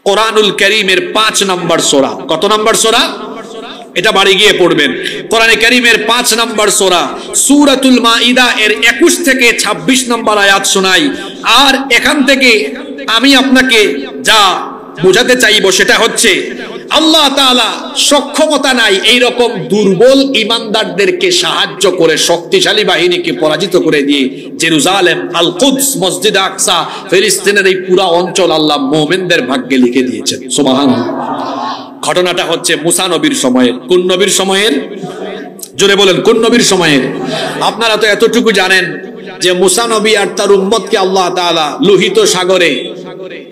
কোরআনুল কারীমের 5 নম্বর সূরা। কত নম্বর সূরা? এটা বাড়ি গিয়ে পড়বেন। কোরআনে কারীমের 5 নম্বর সূরা সূরাতুল মাইদা এর 21 থেকে 26 নম্বর আয়াত শোনাই। আর এখান থেকে আমি আপনাকে যা বোঝাতে চাইবো সেটা হচ্ছে, আল্লাহ তাআলা সক্ষমতা নাই এইরকম দুর্বল ঈমানদারদেরকে সাহায্য করে শক্তিশালী বাহিনীকে পরাজিত করে দিয়ে জেরুজালেম, আল কুদস, মসজিদ আকসা, ফিলিস্তিনের এই পুরো অঞ্চল আল্লাহ মুমিনদের ভাগ্যে লিখে দিয়েছেন। সুবহানাল্লাহ। ঘটনাটা হচ্ছে মুসা নবীর সময়ের। কোন নবীর সময়ের? জোরে বলেন, কোন নবীর সময়ের? আপনারা তো এতটুকু জানেন যে মুসা নবী আর তার উম্মতকে আল্লাহ তাআলা লোহিত সাগরে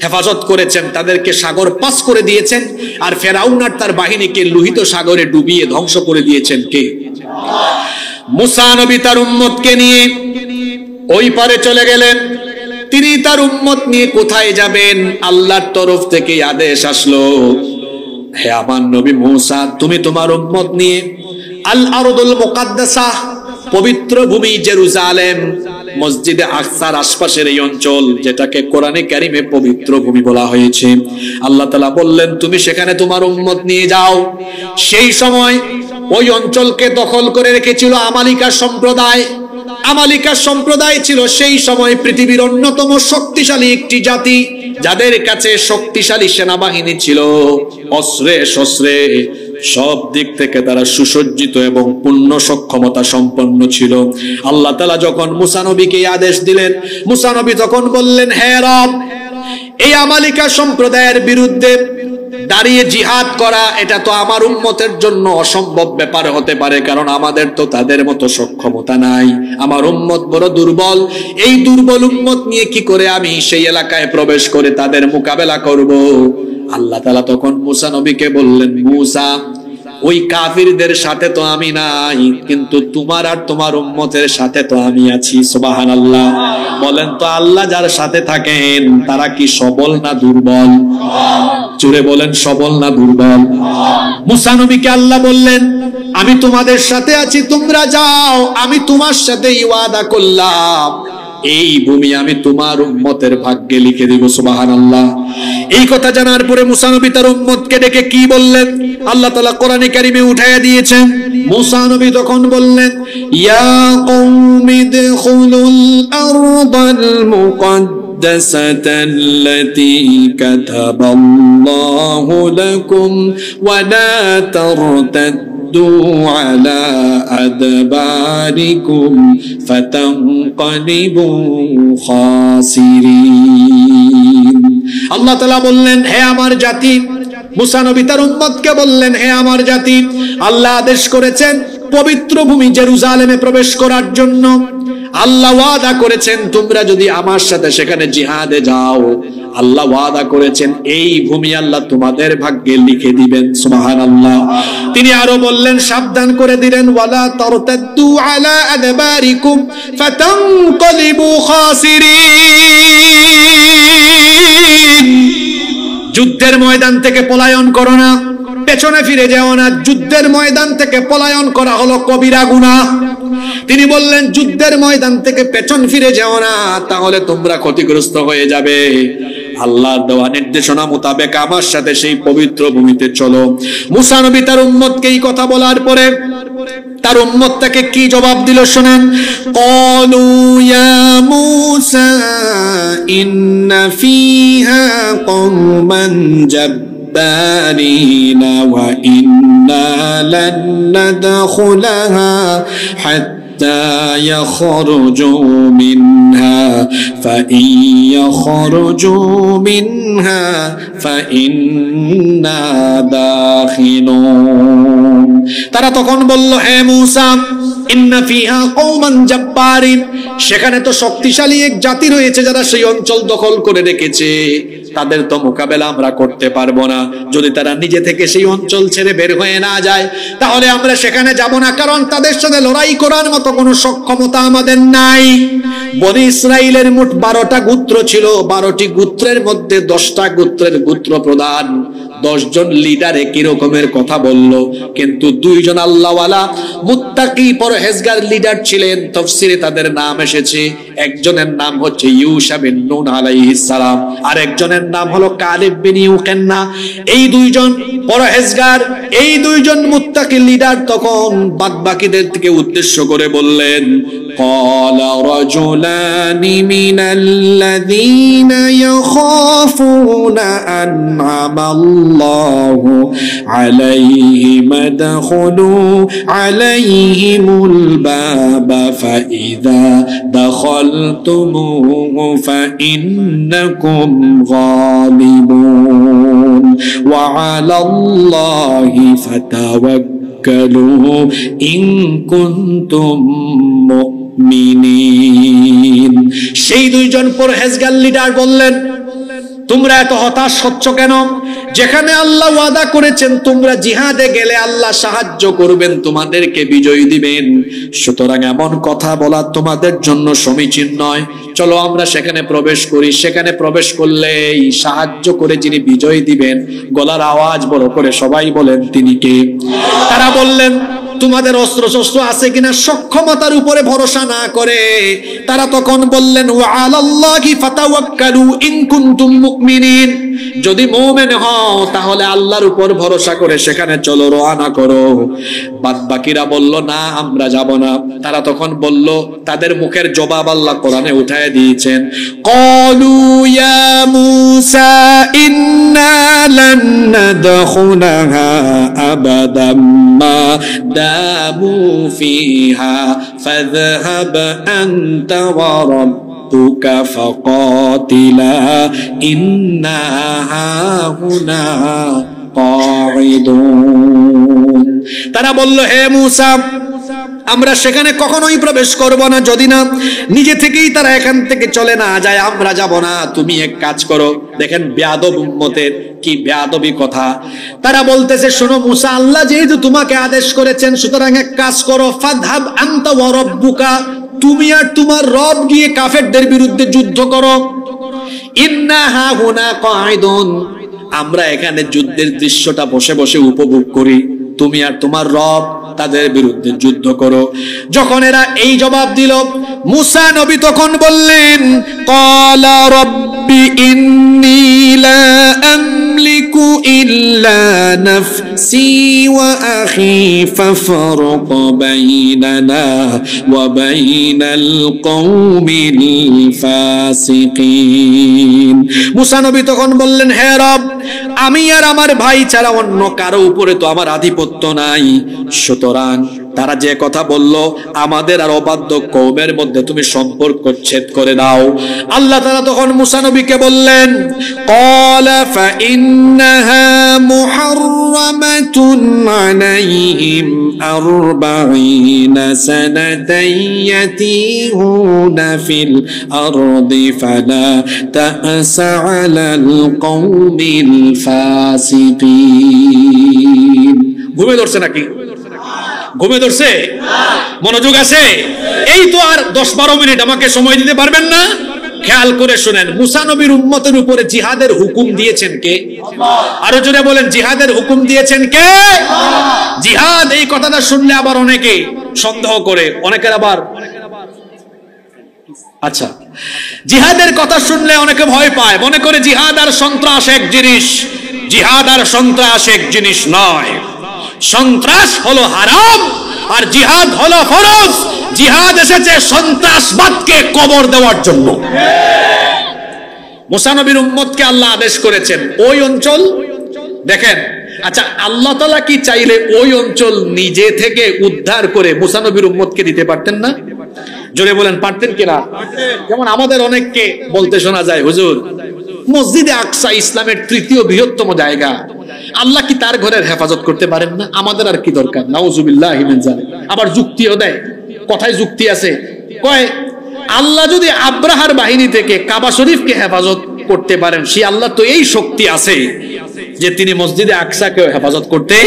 হেফাজত করেছেন, তাদেরকে সাগর পাস করে দিয়েছেন। আর ফেরাউন আর তার বাহিনীকে লোহিত সাগরে ডুবিয়ে ধ্বংস করে দিয়েছেন কে? মুসা নবী তার উম্মতকে নিয়ে ওই পারে চলে গেলেন। তিনি তার উম্মত নিয়ে কোথায় যাবেন? আল্লাহর তরফ থেকে আদেশ আসলো, হে আমার নবী মুসা, তুমি তোমার উম্মত নিয়ে আল আরদুল মুকাদ্দাসা, পবিত্র ভূমি জেরুজালেম, মসজিদে আকসার আশপাশের এই অঞ্চল, যেটাকে কোরআনে কারীমে পবিত্র ভূমি বলা হয়েছে, আল্লাহ তাআলা বললেন তুমি সেখানে তোমার উম্মত নিয়ে যাও। সেই সময় ওই অঞ্চলকে দখল করে রেখেছিল আমালিকা সম্প্রদায়। আমালিকা সম্প্রদায় ছিল সেই সময় পৃথিবীর অন্যতম শক্তিশালী একটি জাতি, যাদের কাছে শক্তিশালী সেনাবাহিনী ছিল, অস্ত্রে শস্ত্রে সব দিক থেকে তারা সুসজ্জিত এবং পূর্ণ সক্ষমতা সম্পন্ন ছিল। আল্লাহ তাআলা যখন মুসা নবীকে আদেশ দিলেন, মুসা নবী তখন বললেন, হে রব, এই আমালিকা সম্প্রদায়ের বিরুদ্ধে দাঁড়িয়ে জিহাদ করা এটা তো আমার উম্মতের জন্য অসম্ভব ব্যাপার হতে পারে, কারণ আমাদের তো তাদের মতো সক্ষমতা নাই। আমার উম্মত বড় দুর্বল। এই দুর্বল উম্মত নিয়ে কি করে আমি সেই এলাকায় প্রবেশ করে তাদের মোকাবেলা করব? আল্লাহ তাআলা তখন মুসা নবীকে বললেন, মুসা, ওই কাফিরদের সাথে তো আমি নাই, কিন্তু তোমার আর তোমার উম্মতের সাথে তো আমি আছি। সুবহানাল্লাহ। বলেন তো, আল্লাহ যার সাথে থাকেন তারা কি সবল না দুর্বল? জোরে বলেন, সবল না দুর্বল? মুসা নবীকে আল্লাহ বললেন, আমি তোমাদের সাথে আছি, তোমরা যাও, আমি তোমার সাথে ওয়াদা করলাম এই ভূমি আমি তোমার উম্মতের ভাগ্যে লিখে দেব। সুবহানাল্লাহ। এই কথা জানার পরে মুসা নবী তার উম্মতকে ডেকে কি বললেন? আল্লাহ তাআলা কোরআনে কারীমে উঠায়া দিয়েছেন। মুসা নবী তখন বললেন, ইয়া কওমি দুখুলুল আরদাল মুকাদ্দাসাতাল্লাতী কাতাবাল্লাহু লাকুম ওয়া লা তারতাদ্দু আলা আদবারিকুম ফাতানকালিবু খাসিরিন। আল্লাহ তাআলা বললেন, হে আমার জাতি, মুসা নবী তার উম্মতকে বললেন, হে আমার জাতি, আল্লাহ আদেশ করেছেন পবিত্র ভূমি জেরুজালেমে প্রবেশ করার জন্য। আল্লাহ ওয়াদা করেছেন তোমরা যদি আমার সাথে সেখানে জিহাদে যাও, আল্লাহ ওয়াদা করেছেন এই ভূমি আল্লাহ তোমাদের ভাগ্যে লিখে দিবেন। সুবহানাল্লাহ। তিনি আরো বললেন, সাবধান করে দিলেন, ওয়ালা তারতাদ্দু আলা আদবারিকুম ফাতানকালিবু খাসিরিন। যুদ্ধের ময়দান থেকে পলায়ন করো না, পেছনে ফিরে যেও না। যুদ্ধের ময়দান থেকে পলায়ন করা হলো কবিরা গুনাহ। তিনি বললেন, যুদ্ধের ময়দান থেকে পেছন ফিরে যেও না, তাহলে তোমরা ক্ষতিগ্রস্ত হয়ে যাবে। আল্লাহর দেওয়া নির্দেশনা মোতাবেক আমার সাথে সেই পবিত্র ভূমিতে চলো। মুসা নবী তার উম্মতকে এই কথা বলার পরে তার উম্মত তাকে কি জবাব দিল শুনেন। ক্বালু ইয়া মূসা ইন্না ফিহা কওমান জাব্বারিনা ওয়া ইন্না লান নাদখুলাহা হাত্তা ইয়াখরুজু মিনহা ফাইন ইয়াখরুজু মিনহা ফাইন্না দাখিলুন। তারা তখন বলল, হে মূসা, ইন্না ফিহা কওমান জাব্বারিন, সেখানে তো শক্তিশালী এক জাতি রয়েছে যারা সেই অঞ্চল দখল করে রেখেছে, তাদের তো মোকাবেলা আমরা করতে পারবো না। যদি তারা নিজে থেকে সেই অঞ্চল ছেড়ে বের হয়ে না যায়, তাহলে আমরা সেখানে যাব না, কারণ তাদের সাথে লড়াই করার মতো কোনো সক্ষমতা আমাদের নাই। বনি ইসরাইলের মোট 12টা গোত্র ছিল। 12টি গোত্রের মধ্যে 10টা গোত্রের গোত্র প্রধান 10 জন লিডার একই রকমের কথা বলল, কিন্তু 2 জন আল্লাহওয়ালা মুত্তাকি পরহেজগার লিডার ছিলেন। তাফসিরে তাদের নাম এসেছে, একজনের নাম হচ্ছে ইউশা বিন নুন আলাইহিস সালাম, আর একজনের নাম হলো কালিব বিন ইউকান্না। এই 2 জন পরহেজগার, এই 2 জন মুত্তাকি লিডার তখন বাদবাকিদের দিকে উদ্দেশ্য করে বললেন, ক্বালা রাজুলানি মিনাল্লাযীনা ইয়াখাফুনা আন'আমাল্লাহু আলাইহিম আদখুলু আলাইহিমুল বাবা ফাইযা দাখালতুমুহু ফাইন্নাকুম গালিবুন ওয়া আলাল্লাহি ফাতাওয়াক্কালু ইন কুনতুম মুমিনিন। সেই 2 জন পরহেজগার লিডার বললেন, তোমরা এত হতাশ হচ্ছ কেন? যেখানে আল্লাহ ওয়াদা করেছেন তোমরা জিহাদে গেলে আল্লাহ সাহায্য করবেন, তোমাদেরকে বিজয় দিবেন, সুতরাং এমন কথা বলা তোমাদের জন্য সমীচীন নয়। চলো আমরা সেখানে প্রবেশ করি, সেখানে প্রবেশ করলেই সাহায্য করে যিনি বিজয় দিবেন, গলার আওয়াজ বড় করে সবাই বলেন তিনি কে? তারা বললেন, তোমাদের অস্ত্র শস্ত্র আছে কিনা সক্ষমতার উপরে ভরসা না করে তারা তখন বললেন, ওয়া আলাল্লাহি ফাতাওয়াক্কালু ইন কুনতুম মুমিনিন, যদি মুমিন হও তাহলে আল্লাহর উপর ভরসা করে সেখানে চলো, রওনা করো। বাদবাকিরা বলল, না আমরা যাব না। তারা তখন বলল, তাদের মুখের জবাব আল্লাহ কোরআনে উঠায় দিয়েছেন, ক্বালু ইয়া মূসা ইন্না লান নাদখুলাহা আবাদাম মা দামু ফিহা ফাযহাব আনতা ওয়া রাব্বুকা ফাকাতিলা ইন্না হাহুনা কাঈদুন। তারা বলল, হে মূসা, আমরা সেখানে কখনোই প্রবেশ করব না যদি না নিজে থেকেই তারা এখান থেকে চলে না যায়, আমরা যাব না। তুমি এক কাজ করো। দেখেন বেয়াদব উম্মতের কি বেয়াদবি কথা। তারা বলতেছে, শোনো মূসা, আল্লাহ যেহেতু তোমাকে আদেশ করেছেন সুতরাং এক কাজ করো, ফাযহাব আনতা ওয়া রাব্বুকা, তুমি আর তোমার রব গিয়ে কাফেরদের বিরুদ্ধে যুদ্ধ করো। ইন্না হাহুনা কাঈদুন, আমরা এখানে যুদ্ধের দৃশ্যটা বসে বসে উপভোগ করি, তুমি আর তোমার রব তাদের বিরুদ্ধে যুদ্ধ করো। যখন এরা এই জবাব দিল, মূসা নবী তখন বললেন, ক্বালা রাব্বি ইন্নী লা আমলিকু ইল্লা নাফসি ওয়া আখি ফাফরুক বাইনানা ওয়া বাইনাল কওমিল ফাসিকিন। মূসা নবী তখন বললেন, হে রব, আমি আর আমার ভাই ছাড়া অন্য কারো উপরে তো আমার আধিপত্য নাই, সুতরাং তারা যে কথা বলল আমাদের আর অবাধ্য কওমের মধ্যে তুমি সম্পর্ক ছেদ করে দাও। আল্লাহ তাআলা তখন মূসা নবীকে বললেন, ক্বালা ফাইন্নাহা মুহাররামাতুন আলাইহিম 40 সানাতান ইয়াতিহুনা ফিল আরদি ফালা তা'সা আলাল কওমিল ফাসিকিন। ঘুমে ধরছে নাকি? ঘুমে ধরছে? মনোযোগ আছে? এই তো আর 10-12 মিনিট আমাকে সময় দিতে পারবেন না? খেয়াল করে শুনেন, মূসা নবীর উম্মতের উপরে জিহাদের হুকুম দিয়েছেন কে? আরো জোরে বলেন, জিহাদের হুকুম দিয়েছেন কে? জিহাদ এই কথাটা শুনলে আবার অনেকে সন্দেহ করে, অনেকের আবার আচ্ছা, জিহাদের কথা শুনলে অনেকে ভয় পায়, মনে করে জিহাদ আর সন্ত্রাস এক জিনিস। জিহাদ আর সন্ত্রাস এক জিনিস নয়। সন্ত্রাস হলো হারাম আর জিহাদ হলো ফরজ। জিহাদ এসেছে সন্ত্রাসবাদকে কবর দেওয়ার জন্য। মূসা নবীর উম্মতকে আল্লাহ আদেশ করেছেন ওই অঞ্চল দেখেন। আচ্ছা, আল্লাহ তাআলা কি চাইলে ওই অঞ্চল নিজে থেকে উদ্ধার করে মূসা নবীর উম্মতকে দিতে পারতেন না? জোরে বলেন, পারতেন কিনা? যেমন আমাদের অনেককে বলতে শোনা যায়, হুজুর মসজিদে আকসা ইসলামের 3য় বৃহত্তম জায়গা, আল্লাহ কি তার ঘরের হেফাজত করতে পারেন না? আমাদের আর কি দরকার? নাউজুবিল্লাহি মিন যালিক। আবার যুক্তিও দেয়, কথায় যুক্তি আছে, কয় আল্লাহ যদি আব্রাহার বাহিনী থেকে কাবা শরীফকে হেফাজত করতে পারেন, সেই আল্লাহ তো এই শক্তি আছে যে তিনি মসজিদে আকসাকে হেফাজত করতে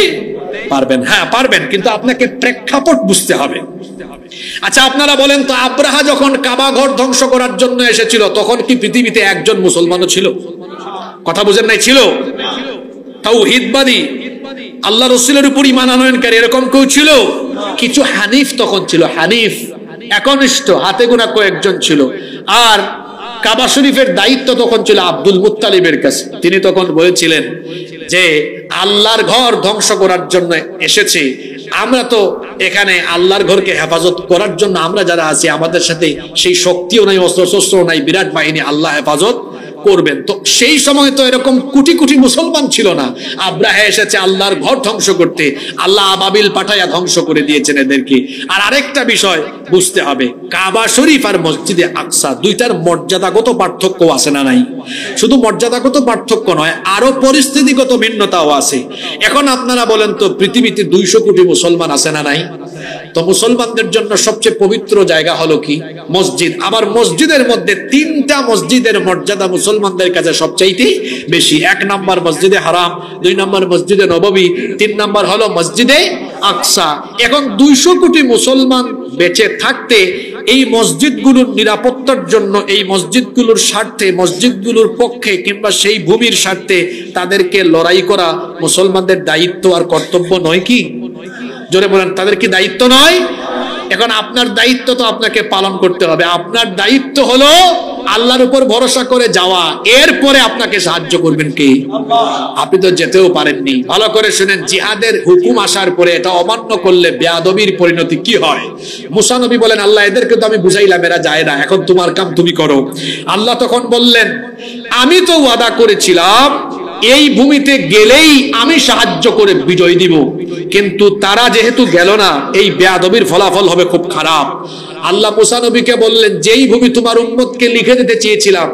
পারবেন। হ্যাঁ পারবেন, কিন্তু আপনাকে প্রেক্ষাপট বুঝতে হবে। আচ্ছা আপনারা বলেন তো, আব্রাহা যখন কাবা ঘর ধ্বংস করার জন্য এসেছিল তখন কি পৃথিবীতে একজন মুসলমানও ছিল? কথা বুঝেন নাই? ছিল? তাওহীদবাদী, আল্লাহ রাসূলের উপর ঈমান আনয়নকারী এরকম কেউ ছিল? কিছু হানিফ তখন ছিল, হানিফ একনিষ্ঠ, হাতে গোনা কয়েকজন ছিল। আর কাবা শরীফের দায়িত্ব তখন ছিল আব্দুল মুত্তালিবের কাছে। তিনি তখন বলেছিলেন যে আল্লাহর ঘর ধ্বংস করার জন্য এসেছে, আমরা তো এখানে আল্লাহর ঘরকে হেফাজত করার জন্য আমরা যারা আছি আমাদের সাথে সেই শক্তিও নাই, অস্ত্র নাই, বিরাট বাহিনী, আল্লাহ হেফাজত করবেন। তো সেই সময় তো এরকম কোটি কোটি মুসলমান ছিল না। আব্রাহা এসেছে আল্লাহর ঘর ধ্বংস করতে, আল্লাহ আবাবিল পাঠাইয়া ধ্বংস করে দিয়েছেন এদেরকে। আর আরেকটা বিষয় বুঝতে হবে, কাবা শরীফ আর মসজিদে আকসা দুইটার মর্যাদাগত পার্থক্য আছে না নাই? শুধু মর্যাদাগত পার্থক্য নয়, আরো পরিস্থিতিগত ভিন্নতাও আছে। এখন আপনারা বলেন তো, পৃথিবীতে 200 কোটি মুসলমান আছে না নাই? তো মুসলমানদের জন্য সবচেয়ে পবিত্র জায়গা হলো কি? মসজিদ। আবার মসজিদের মধ্যে 3টা মসজিদের মর্যাদা মুসলমানদের কাছে সবচাইতে বেশি। 1 নম্বর মসজিদে হারাম, 2 নম্বর মসজিদে নববী, 3 নম্বর হলো মসজিদে আকসা। এখন 200 কোটি মুসলমান বেঁচে থাকতে এই মসজিদগুলোর নিরাপত্তার জন্য, এই মসজিদগুলোর স্বার্থে, মসজিদগুলোর পক্ষে কিংবা সেই ভূমির স্বার্থে তাদেরকে লড়াই করা মুসলমানদের দায়িত্ব আর কর্তব্য নয় কি? জোরে বলেন, তাদের কি দায়িত্ব নয়? এখন আপনার দায়িত্ব তো আপনাকে পালন করতে হবে। আপনার দায়িত্ব হলো আল্লাহর উপর ভরসা করে যাওয়া, এরপরে আপনাকে সাহায্য করবেন কে? আপনি তো যেতেও পারেননি। ভালো করে শুনেন, জিহাদের হুকুম আসার পরে এটা অমান্য করলে বেয়াদবির পরিণতি কি হয়? মুসা নবী বলেন, আল্লাহ এদেরকে তো আমি বুঝাইলাম, এরা যায় না, এখন তোমার কাম তুমি করো। আল্লাহ তখন বললেন, আমি তো ওয়াদা করেছিলাম এই ভূমিতে গেলেই আমি সাহায্য করে বিজয় দিব, কিন্তু তারা যেহেতু গেল না, এই বেয়াদবির ফলাফল হবে খুব খারাপ। আল্লাহ মুসা নবীকে বললেন, যেই ভূমি তোমার উম্মতকে লিখে দিতে চেয়েছিলাম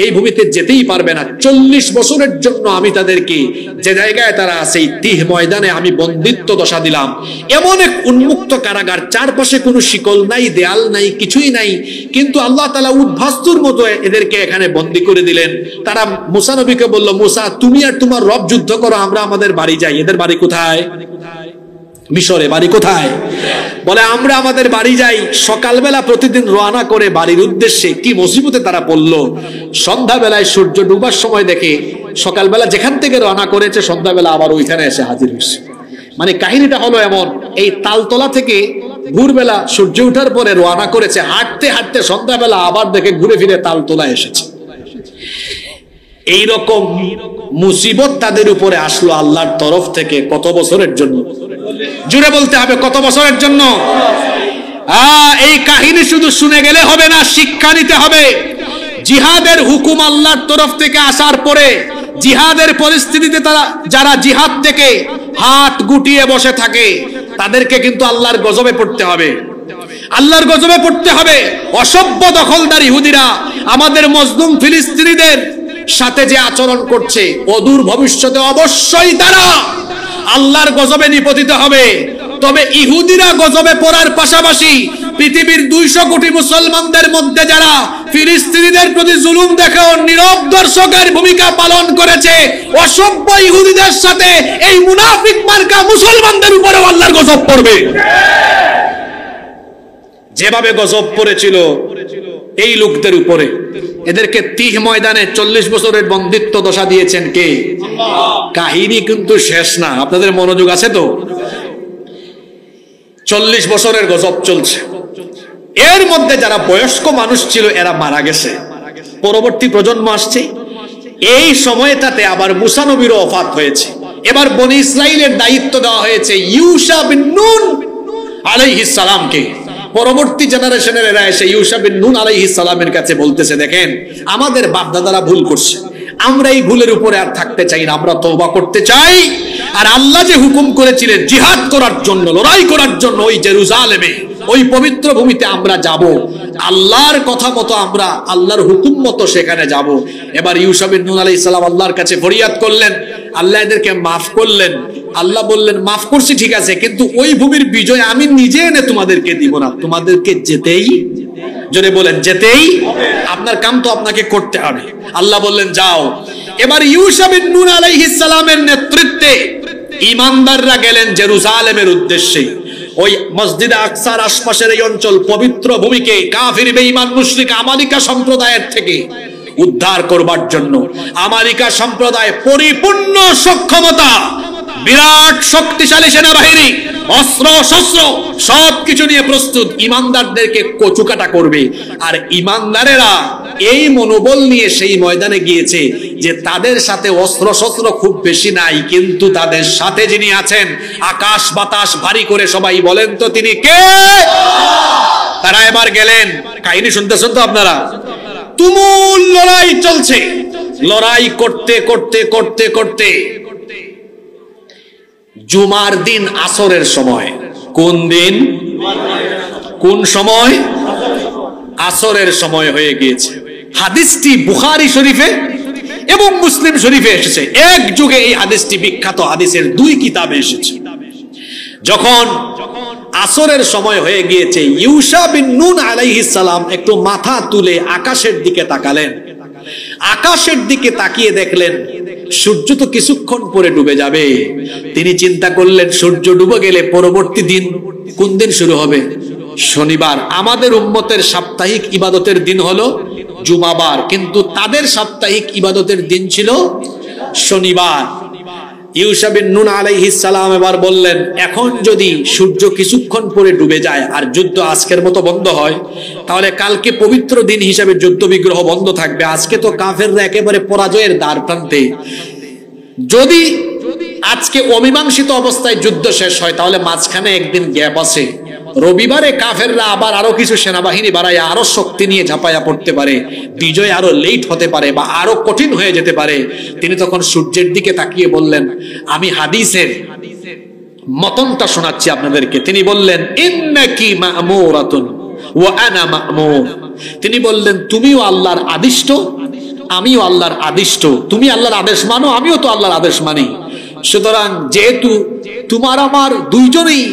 এই ভূমিতে যেতেই পারবে না। 40 বছরের জন্য আমি তাদেরকে যে জায়গায় তারা আছে এই তিহ ময়দানে আমি বন্দিত্ব দশা দিলাম। এমন এক উন্মুক্ত কারাগার, চারপাশে কোনো শিকল নাই, দেয়াল নাই, কিছুই নাই, কিন্তু আল্লাহ তাআলা উদ্ভাস্তুর মতো এদেরকে এখানে বন্দী করে দিলেন। তারা মুসা নবীকে বলল, মুসা তুমি আর তোমার রব যুদ্ধ করো, আমরা আমাদের বাড়ি যাই। এদের বাড়ি কোথায়? মিশরে। বাড়ি কোথায়? বলে আমরা আমাদের বাড়ি যাই। সকালবেলা প্রতিদিন রওনা করে বাড়ির উদ্দেশ্যে। কি মুসিবতে তারা পড়ল, সন্ধ্যাবেলায় সূর্য ডুবার সময় দেখে সকালবেলা যেখান থেকে রওনা করেছে সন্ধ্যাবেলা আবার ওইখানে এসে হাজির হয়েছে। মানে কাহিনীটা হলো এমন, এই তালতলা থেকে ভোরবেলা সূর্য ওঠার পরে রওনা করেছে, হাঁটতে হাঁটতে সন্ধ্যাবেলা আবার দেখে ঘুরে ফিরে তালতলা এসেছে। এইরকম মুসিবত তাদের উপরে আসলো আল্লাহর তরফ থেকে। কত বছরের জন্য? জুড়ে বলতে হবে, কত বছরের জন্য? এই কাহিনী শুধু শুনে গেলে হবে না, শিক্ষা নিতে হবে। জিহাদের হুকুম আল্লাহর তরফ থেকে আসার পরে জিহাদের পরিস্থিতিতে তারা যারা জিহাদ থেকে হাত গুটিয়ে বসে থাকে তাদেরকে কিন্তু আল্লাহর গজবে পড়তে হবে। আল্লাহর গজবে পড়তে হবে। অসভ্য দখলদার ইহুদিরা আমাদের মজলুম ফিলিস্তিনিদের সাথে যে আচরণ করছে, অদূর ভবিষ্যতে অবশ্যই তারা আল্লাহর গজবে নিপতিত হবে। তবে ইহুদিরা গজবে পড়ার পাশাপাশি পৃথিবীর 200 কোটি মুসলমানদের মধ্যে যারা ফিলিস্তিনিদের প্রতি জুলুম দেখে নীরব দর্শকের ভূমিকা পালন করেছে, অসভ্য ইহুদিদের সাথে এই মুনাফিক মার্কা মুসলমানদের উপরেও আল্লাহর গজব পড়বে। যেভাবে গজব পড়েছিল এই লোকদের উপরে, এদেরকে তিহ ময়দানে 40 বছরের বন্দিত্ব দশা দিয়েছেন কে? কাহিনী কিন্তু শেষ না, আপনাদের মনোযোগ আছে তো? 40 বছরের গজব চলছে। এর মধ্যে যারা বয়স্ক মানুষ ছিল এরা মারা গেছে, পরবর্তী প্রজন্ম আসছে। এই সময়টাতে আবার মুসা নবীর ওফাত হয়েছে। এবার বনি ইসরাইলের দায়িত্ব দেওয়া হয়েছে ইউশা বিন নুন আলাইহিস সালামকে। পরবর্তী জেনারেশনের এরা এসে ইউশা বিন নুন আলাইহিস সালামের কাছে বলতেছে, দেখেন আমাদের বাপ-দাদারা ভুল করছে, আমরা এই ভুলের উপরে আর থাকতে চাই না, আমরা তওবা করতে চাই। আর আল্লাহ যে হুকুম করেছিলেন জিহাদ করার জন্য, লড়াই করার জন্য ওই জেরুজালেমে, ওই পবিত্র ভূমিতে আমরা যাব, আল্লাহর কথা মতো আমরা আল্লাহর হুকুম মতো সেখানে যাব। এবার ইউশা বিন নুন আলাইহিস সালাম আল্লাহর কাছে ফরিয়াদ করলেন, আল্লাহ এদেরকে মাফ করলেন। আল্লাহ বললেন, মাফ করছি ঠিক আছে, কিন্তু ওই ভূমির বিজয় আমি নিজে এনে তোমাদেরকে দিব না, তোমাদেরকে যেতেই, জোরে বলেন, যেতেই, আপনার কাম তো আপনাকে করতে হবে। আল্লাহ বললেন যাও। এবার ইউশা বিন নুন আলাইহিস সালামের নেতৃত্বে ঈমানদাররা গেলেন জেরুজালেমের উদ্দেশ্যে। ওই মসজিদে আকসার আশপাশের এই অঞ্চল পবিত্র ভূমিকে কাফির বেঈমান মুশরিক আমালিকা সম্প্রদায়ের থেকে উদ্ধার করবার জন্য। আমেরিকা সম্প্রদায় পরিপূর্ণ সক্ষমতা, বিরাট শক্তিশালী সেনাবাহিনী, অস্ত্র শস্ত্র সবকিছু নিয়ে প্রস্তুত, ইমানদারদেরকে কচুকাটা করবে। আর ইমানদারেরা এই মনোবল নিয়ে সেই ময়দানে গিয়েছে যে তাদের সাথে অস্ত্র শস্ত্র খুব বেশি নাই, কিন্তু তাদের সাথে যিনি আছেন আকাশ বাতাস ভারী করে সবাই বলেন তো তিনি কে? তারা এবার গেলেন। কাহিনী শুনতেছেন তো আপনারা? তুমুল লড়াই চলছে। লড়াই করতে করতে করতে করতে জুমার দিন আসরের সময়, কোন দিন কোন সময়? আসরের সময় হয়ে গিয়েছে। হাদিসটি বুখারী শরীফে এবং মুসলিম শরীফে এসেছে। এক যুগে এই হাদিসটি বিখ্যাত হাদিসের 2 কিতাবে এসেছে। যখন আসরের সময় হয়ে গিয়েছে, ইউশা বিন নুন আলাইহিস সালাম একটু মাথা তুলে আকাশের দিকে তাকালেন। আকাশের দিকে তাকিয়ে দেখলেন সূর্য তো কিছুক্ষণ পরে ডুবে যাবে। তিনি চিন্তা করলেন সূর্য ডুবে গেলে পরবর্তী দিন কোন দিন শুরু হবে? শনিবার। আমাদের উম্মতের সাপ্তাহিক ইবাদতের দিন হলো জুমাবার, কিন্তু তাদের সাপ্তাহিক ইবাদতের দিন ছিল শনিবার। ইউশা বিন নুন আলাইহিস সালাম এবার বললেন, এখন যদি সূর্য কিছুক্ষণ পরে ডুবে যায় আর যুদ্ধ আজকের মতো বন্ধ হয়, তাহলে কালকে পবিত্র দিন হিসাবে যুদ্ধ বিগ্রহ বন্ধ থাকবে। আজকে তো কাফেররা একেবারে পরাজয়ের দ্বার প্রান্তে। যদি আজকে অমীমাংসিত অবস্থায় যুদ্ধ শেষ হয়, তাহলে মাঝখানে একদিন গ্যাপ আছে। রবিবারে কাফেররা আবার আরো কিছু সেনাবাহিনী বাড়ায় আরো শক্তি নিয়ে ঝাঁপাইয়া পড়তে পারে, বিজয় আরো লেট হতে পারে বা আরো কঠিন হয়ে যেতে পারে। তিনি তখন সূর্যের দিকে তাকিয়ে বললেন, আমি হাদিসের মতনটা শোনাচ্ছি আপনাদেরকে। তিনি বললেন, ইন্নাকি মা'মুরাতুন ওয়া আনা মা'মুর। তিনি বললেন, তুমিও আল্লাহর আদিষ্ট, আমিও আল্লাহর আদিষ্ট। তুমি আল্লাহর আদেশ মানো, আমিও তো আল্লাহর আদেশ মানি। সুতরাং যেহেতু তোমার আমার দুইজনেই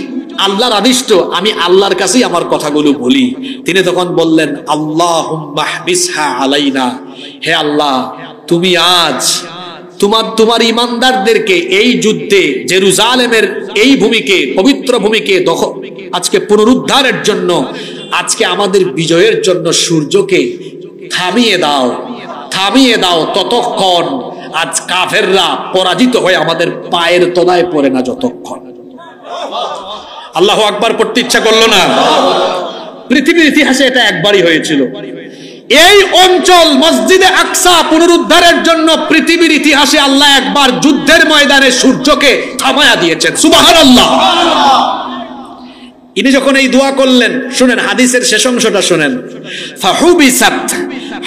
আল্লাহর আদিষ্ট, আমি আল্লাহর কাছেই আমার কথাগুলো বলি। তিনি তখন বললেন, আল্লাহুম্মা হবিসহা আলাইনা, হে আল্লাহ তুমি আজ তোমার ইমানদারদেরকে এই যুদ্ধে জেরুজালেমের এই ভূমিকে, পবিত্র ভূমিকে আজকে পুনরুদ্ধারের জন্য, আজকে আমাদের বিজয়ের জন্য সূর্যকে থামিয়ে দাও, থামিয়ে দাও ততক্ষণ আজ কাফেররা পরাজিত হয়ে আমাদের পায়ের তলায় পড়ে না যতক্ষণ। আল্লাহু আকবার পড়তে ইচ্ছা করলো না? পৃথিবীর ইতিহাসে এটা একবারই হয়েছিল। এই অঞ্চল মসজিদে আকসা পুনরুদ্ধারের জন্য পৃথিবীর ইতিহাসে আল্লাহ একবার যুদ্ধের ময়দানে সূর্যকে থামায়া দিয়েছেন। সুবহানাল্লাহ। ইনি যখন এই দোয়া করলেন, শুনেন হাদিসের শেষ অংশটা শুনেন। ফাহুবিসাত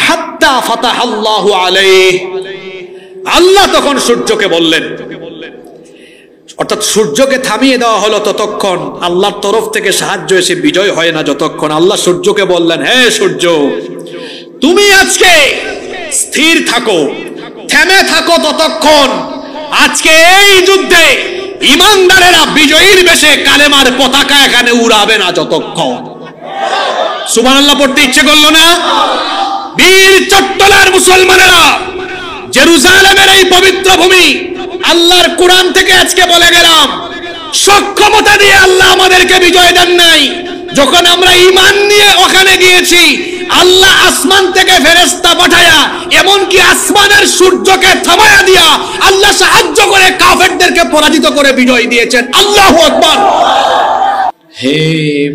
হাত্তা ফাতাহাল্লাহু আলাইহি। আল্লাহ তখন সূর্যকে বললেন, অর্থাৎ সূর্যকে থামিয়ে দেওয়া হলো ততক্ষণ, আল্লাহর তরফ থেকে সাহায্য এসে বিজয় হয় না যতক্ষণ। আল্লাহ সূর্যকে বললেন, হে সূর্য, তুমি আজকে স্থির থাকো, থেমে থাকো ততক্ষণ আজকে এই যুদ্ধে ইমানদারেরা বিজয়ীর বেশে কালেমার পতাকা এখানে উড়াবে না যতক্ষণ। সুবহানাল্লাহ পড়তে ইচ্ছে করলো না? বীর চট্টলার মুসলমানেরা, জেরুজালেমের এই পবিত্র ভূমি, আল্লাহর কোরআন থেকে আজকে বলে গেলাম, সক্ষমতা দিয়ে আল্লাহ আমাদেরকে বিজয় দেন নাই। যখন আমরা ঈমান নিয়ে ওখানে গিয়েছি, আল্লাহ আসমান থেকে ফেরেশতা পাঠায়া, এমনকি আসমানের সূর্যকে থামায়া দিয়া আল্লাহ সাহায্য করে কাফেরদেরকে পরাজিত করে বিজয় দিয়েছেন। আল্লাহু আকবার। হে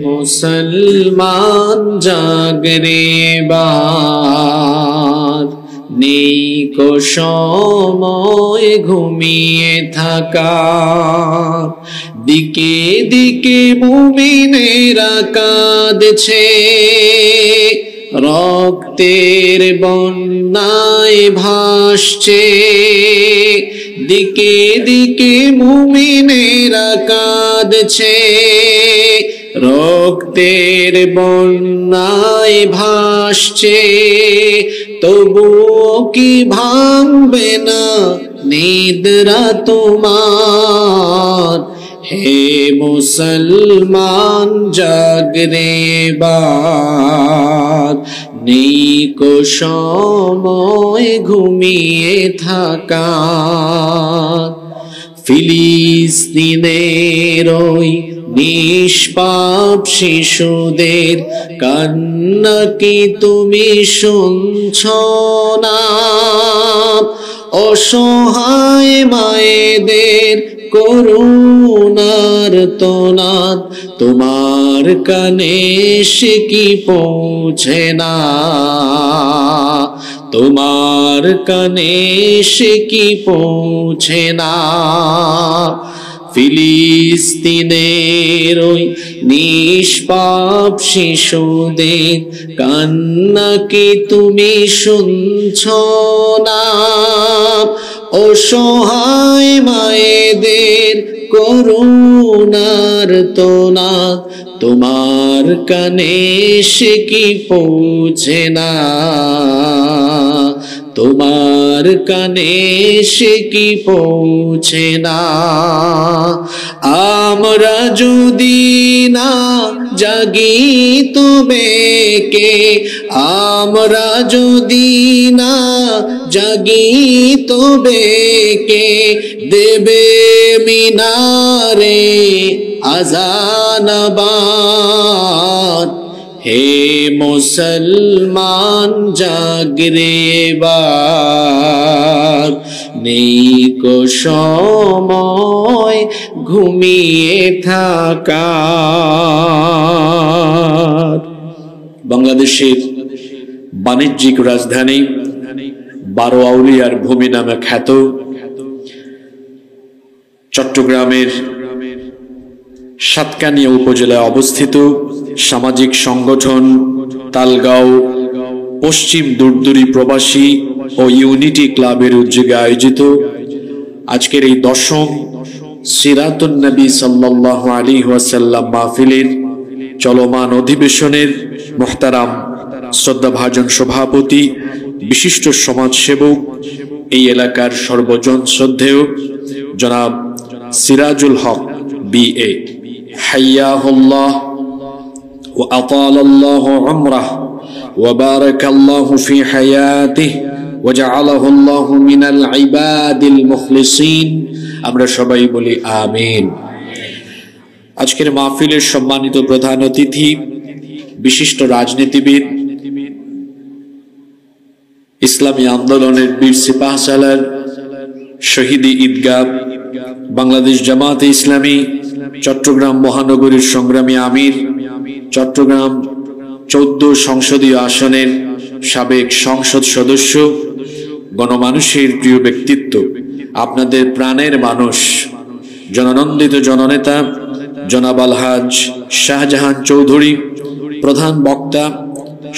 মুসলমান জাগরে বার, নেই কো সময় ঘুমিয়ে থাকা, দিকে দিকে মুমিনেরা কাঁদছে, রক্তের বন্যায় ভাসছে, দিকে দিকে মুমিনেরা কাঁদছে, রক্তের বন্যায় ভাসছে, তবুও কি ভাঙবে না নিদ্রা তোমার? হে মুসলমান জাগরে বার, নেই কো সময় ঘুমিয়ে থাকা। ফিলিস্তিনের ওই নিষ্পাপ শিশুদের কান্না কি তুমি শুনছ না? অসহায় মায়েদের করুণার তোনাদ তোমার কানে সে কি পৌঁছে না? তোমার কানে সে কি পৌঁছে না? ফিলিস্তিনের ওই নিষ্পাপ শিশুদের কান্না কি তুমি শুনছ না? অসহায় মায়েদের করুণার তোনাদ তোমার কানে সে কি পৌঁছে না? তোমার কানে সে কি পৌঁছে না? আমরা যদি না জাগি তবে কে, আমরা যদি না জাগি তবে কে দেবে মিনারে আজানাবাদ? হে মুসলমান জাগরে এবার, নেই কো সময় ঘুমিয়ে থাকার। বাংলাদেশের বাণিজ্যিক রাজধানী 12 আউলিয়ার ভূমি নামে খ্যাত চট্টগ্রামের সাতকানিয়া উপজেলায় অবস্থিত সামাজিক সংগঠন তালগাঁও পশ্চিম দূরদূরি প্রবাসী ও ইউনিটি ক্লাবের উদ্যোগে আয়োজিত আজকের এই 10ম সিরাতুন নবী সাল্লাল্লাহু আলাইহি ওয়াসাল্লাম মাহফিলের চলমান অধিবেশনের মুহতারাম শ্রদ্ধাভাজন সভাপতি, বিশিষ্ট সমাজসেবক, এই এলাকার সর্বজন শ্রদ্ধেয় জনাব সিরাজুল হক BA, হাইয়াহুল্লাহ ওয়া আতালাল্লাহু উমরাহ ওয়া বারাকাল্লাহু ফি হায়াতিহি ওয়া জাআলাহু আল্লাহু মিনাল ইবাদিল মুখলিসিন। আমরা সবাই বলি আমিন। আজকের মাহফিলের সম্মানিত প্রধান অতিথি, বিশিষ্ট রাজনীতিবিদ, ইসলামী আন্দোলনের বীর সিপাহসালার, শহীদি ঈদগাহ, বাংলাদেশ জামাতে ইসলামী চট্টগ্রাম মহানগরীর সংগ্রামী আমির, চট্টগ্রাম 14 সংসদীয় আসনের সাবেক সংসদ সদস্য, গণমানুষের প্রিয় ব্যক্তিত্ব, আপনাদের প্রাণের মানুষ, জননন্দিত জননেতা জনাব আলহাজ শাহজাহান চৌধুরী, প্রধান বক্তা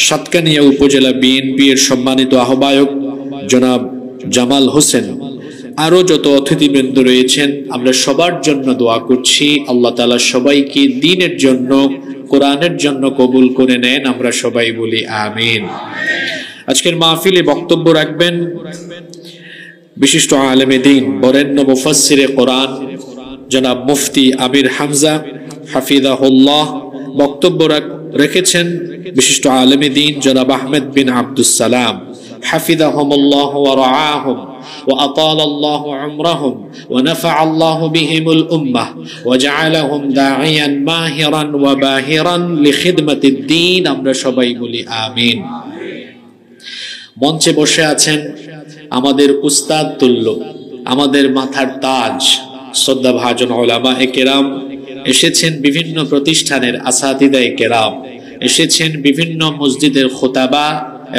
সাতকানিয়া উপজেলা বিএনপি এর সম্মানিত আহ্বায়ক জনাব জামাল হোসেন, আরো যত অতিথিবৃন্দ রয়েছেন, আমরা সবার জন্য দোয়া করছি আল্লাহ তাআলা সবাইকে দ্বীনের জন্য, কোরআনের জন্য কবুল করে নেন। আমরা সবাই বলি আমিন। আজকের মাহফিলে বক্তব্য রাখবেন বিশিষ্ট আলেমে দ্বীন, বরেণ্য মুফাসসিরে কোরআন জনাব মুফতি আমির হামজা হাফিজাহুল্লাহ। বক্তব্য রেখেছেন বিশিষ্ট আলেমে দ্বীন জনাব আহমেদ বিন আব্দুস সালাম হাফিজাহুমুল্লাহ ওয়া রাআহুম ওয়া আতালাল্লাহু উমরাহুম ওয়া নাফাআল্লাহু বিহিমুল উম্মাহ ওয়া জাআলাহুম দাঈয়ান মাহিরান ওয়া বাহিরান লিখিদমাতিদ দ্বীন। আমরা সবাই বলি আমিন। মঞ্চে বসে আছেন আমাদের উস্তাদ তুল্য, আমাদের মাথার তাজ, শ্রদ্ধাভাজন উলামায়ে কেরাম, এসেছেন বিভিন্ন প্রতিষ্ঠানের আসাতিদায়ে কেরাম, এসেছেন বিভিন্ন মসজিদের খুতাবা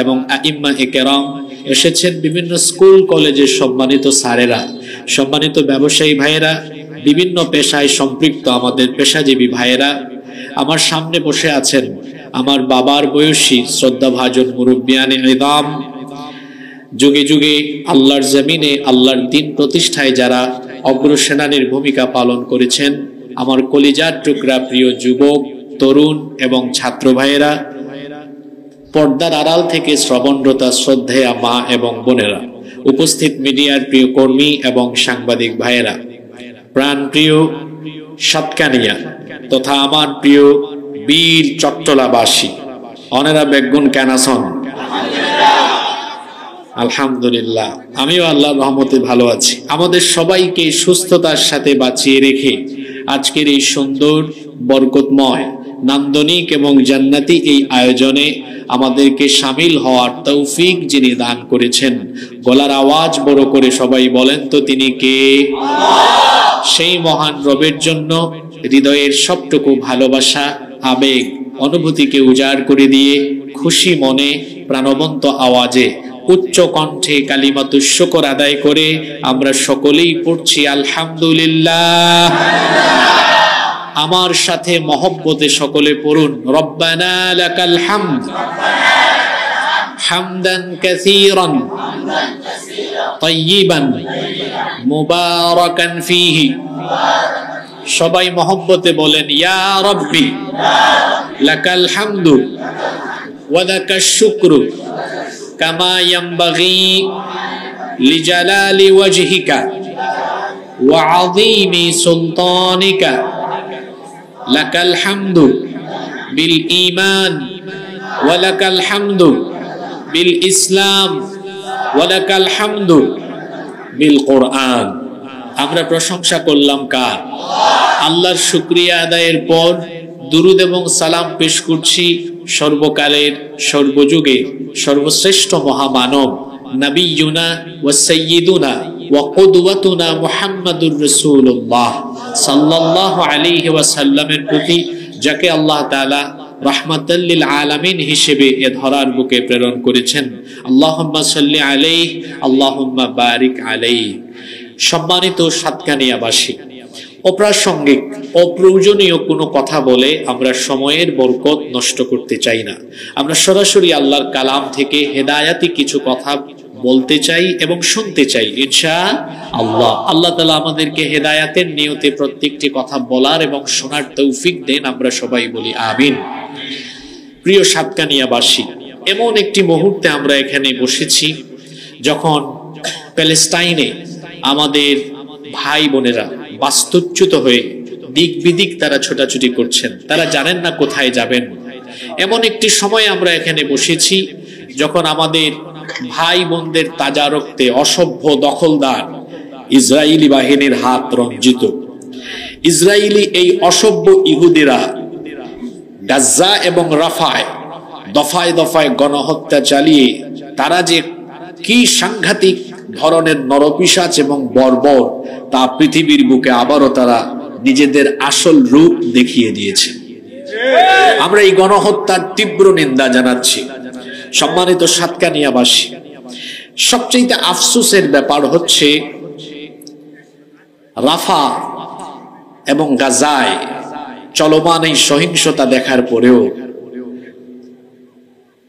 এবং আইম্মায়ে কেরাম, এসেছেন বিভিন্ন স্কুল কলেজের সম্মানিত স্যারেরা, সম্মানিত ব্যবসায়ী ভাইয়েরা, বিভিন্ন পেশায় সম্পৃক্ত আমাদের পেশাজীবী ভাইয়েরা। আমার সামনে বসে আছেন আমার বাবার বয়সী শ্রদ্ধাভাজন মুরব্বিয়ানে ইদাম, যুগে যুগে আল্লাহর জমিনে আল্লাহর দ্বীন প্রতিষ্ঠায় যারা অগ্রসেনানীর ভূমিকা পালন করেছেন, আমার কলিজার টুকরা প্রিয় যুবক, তরুণ এবং ছাত্র ভাইয়েরা, পর্দার আড়াল থেকে শ্রবণরতা শ্রদ্ধেয়া মা এবং বোনেরা, উপস্থিত মিডিয়ার প্রিয় কর্মী এবং সাংবাদিক ভাইয়েরা, প্রাণ প্রিয় সাতকানিয়া তথা আমার প্রিয় বীর চট্টলাবাসী, অনেরা বেগুন কেনাসন, আলহামদুলিল্লাহ, আমিও আল্লাহর রহমতে ভালো আছি। আমাদের সবাইকে সুস্থতার সাথে বাঁচিয়ে রেখে আজকের এই সুন্দর বরকতময় নান্দনিক এবং জান্নাতি এই আয়োজনে আমাদেরকে শামিল হওয়ার তৌফিক যিনি দান করেছেন, গলার আওয়াজ বড় করে সবাই বলেন তো তিনি কে? সেই মহান রবের জন্য হৃদয়ের সবটুকু ভালোবাসা, আবেগ, অনুভূতিকে উজাড় করে দিয়ে খুশি মনে প্রাণবন্ত আওয়াজে উচ্চ কণ্ঠে কালিমাতুশ শুকর আদায় করে আমরা সকলেই পড়ছি আলহামদুলিল্লাহ। আমার সাথে মহব্বতে সকলে পড়ুন, রব্বানা লাকাল হামদ হামদান কাসীরান তাইয়িবান মুবারাকান ফীহি। সবাই মহব্বতে বলেন, ইয়া রব্বি লাকাল হামদু ওয়া লাকাশ শুকরু কামা ইয়ানবাগি লিজালালি ওয়াজহিকা ওয়া আযীমি সুলতানিকা। লাকাল হামদু বিল ঈমান ওয়া লাকাল হামদু বিল ইসলাম ওয়া লাকাল হামদু বিল কুরআন। আমরা প্রশংসা করলাম কার? আল্লাহর শুকরিয়া আদায়ের পর দুরুদ এবং সালাম পেশ করছি সর্বকালের সর্বযুগের সর্বশ্রেষ্ঠ মহামানব নবিয়ুনা ওয়া সাইয়্যিদুনা ওয়া কুদওয়াতুনা মুহাম্মাদুর রাসূলুল্লাহ সাল্লাল্লাহু আলাইহি ওয়াসাল্লামের প্রতি, যাকে আল্লাহ তাআলা রাহমাতাল লিল আলামিন হিসেবে এ ধরার বুকে প্রেরণ করেছেন। আল্লাহুম্মা সাল্লি আলাইহি আল্লাহুম্মা বারিক আলাইহি। সম্মানিত সাতকানিয়াবাসী, অপ্রাসঙ্গিক অপ্রয়োজনীয় কোনো কথা বলে আমরা সময়ের বরকত নষ্ট করতে চাই না। আমরা সরাসরি আল্লাহর কালাম থেকে হেদায়াতি কিছু কথা বলতে চাই এবং শুনতে চাই ইনশাআল্লাহ। আল্লাহ তাআলা আমাদেরকে হেদায়াতের নিয়তে প্রত্যেকটি কথা বলার এবং শোনার তৌফিক দেন, আমরা সবাই বলি আমিন। প্রিয় সাতকানিয়াবাসী, এমন একটি মুহূর্তে আমরা এখানে বসেছি যখন প্যালেস্টাইনে আমাদের ভাই বোনেরা বাস্তুচ্যুত হয়ে দিক বিদিক তারা ছোটাছুটি করছেন, তারা জানেন না কোথায় যাবেন। এমন একটি সময় আমরা এখানে বসেছি যখন আমাদের ভাই বোনদের তাজা রক্তে অসভ্য দখলদার ইসরায়েলি বাহিনীর হাত রঞ্জিত। ইসরায়েলি এই অসভ্য ইহুদিরা গাজ্জা এবং রাফায় দফায় দফায় গণহত্যা চালিয়ে তারা যে কি সাংঘাতিক ধরনের নরপিশাচ এবং বর্বর, তা পৃথিবীর বুকে আবারও তারা নিজেদের আসল রূপ দেখিয়ে দিয়েছে। আমরা এই গণহত্যার তীব্র নিন্দা জানাচ্ছি। সম্মানিত সাতকানিয়াবাসী, সবচেয়ে আফসোসের ব্যাপার হচ্ছে রাফা এবং গাজায় চলমান এই সহিংসতা দেখার পরেও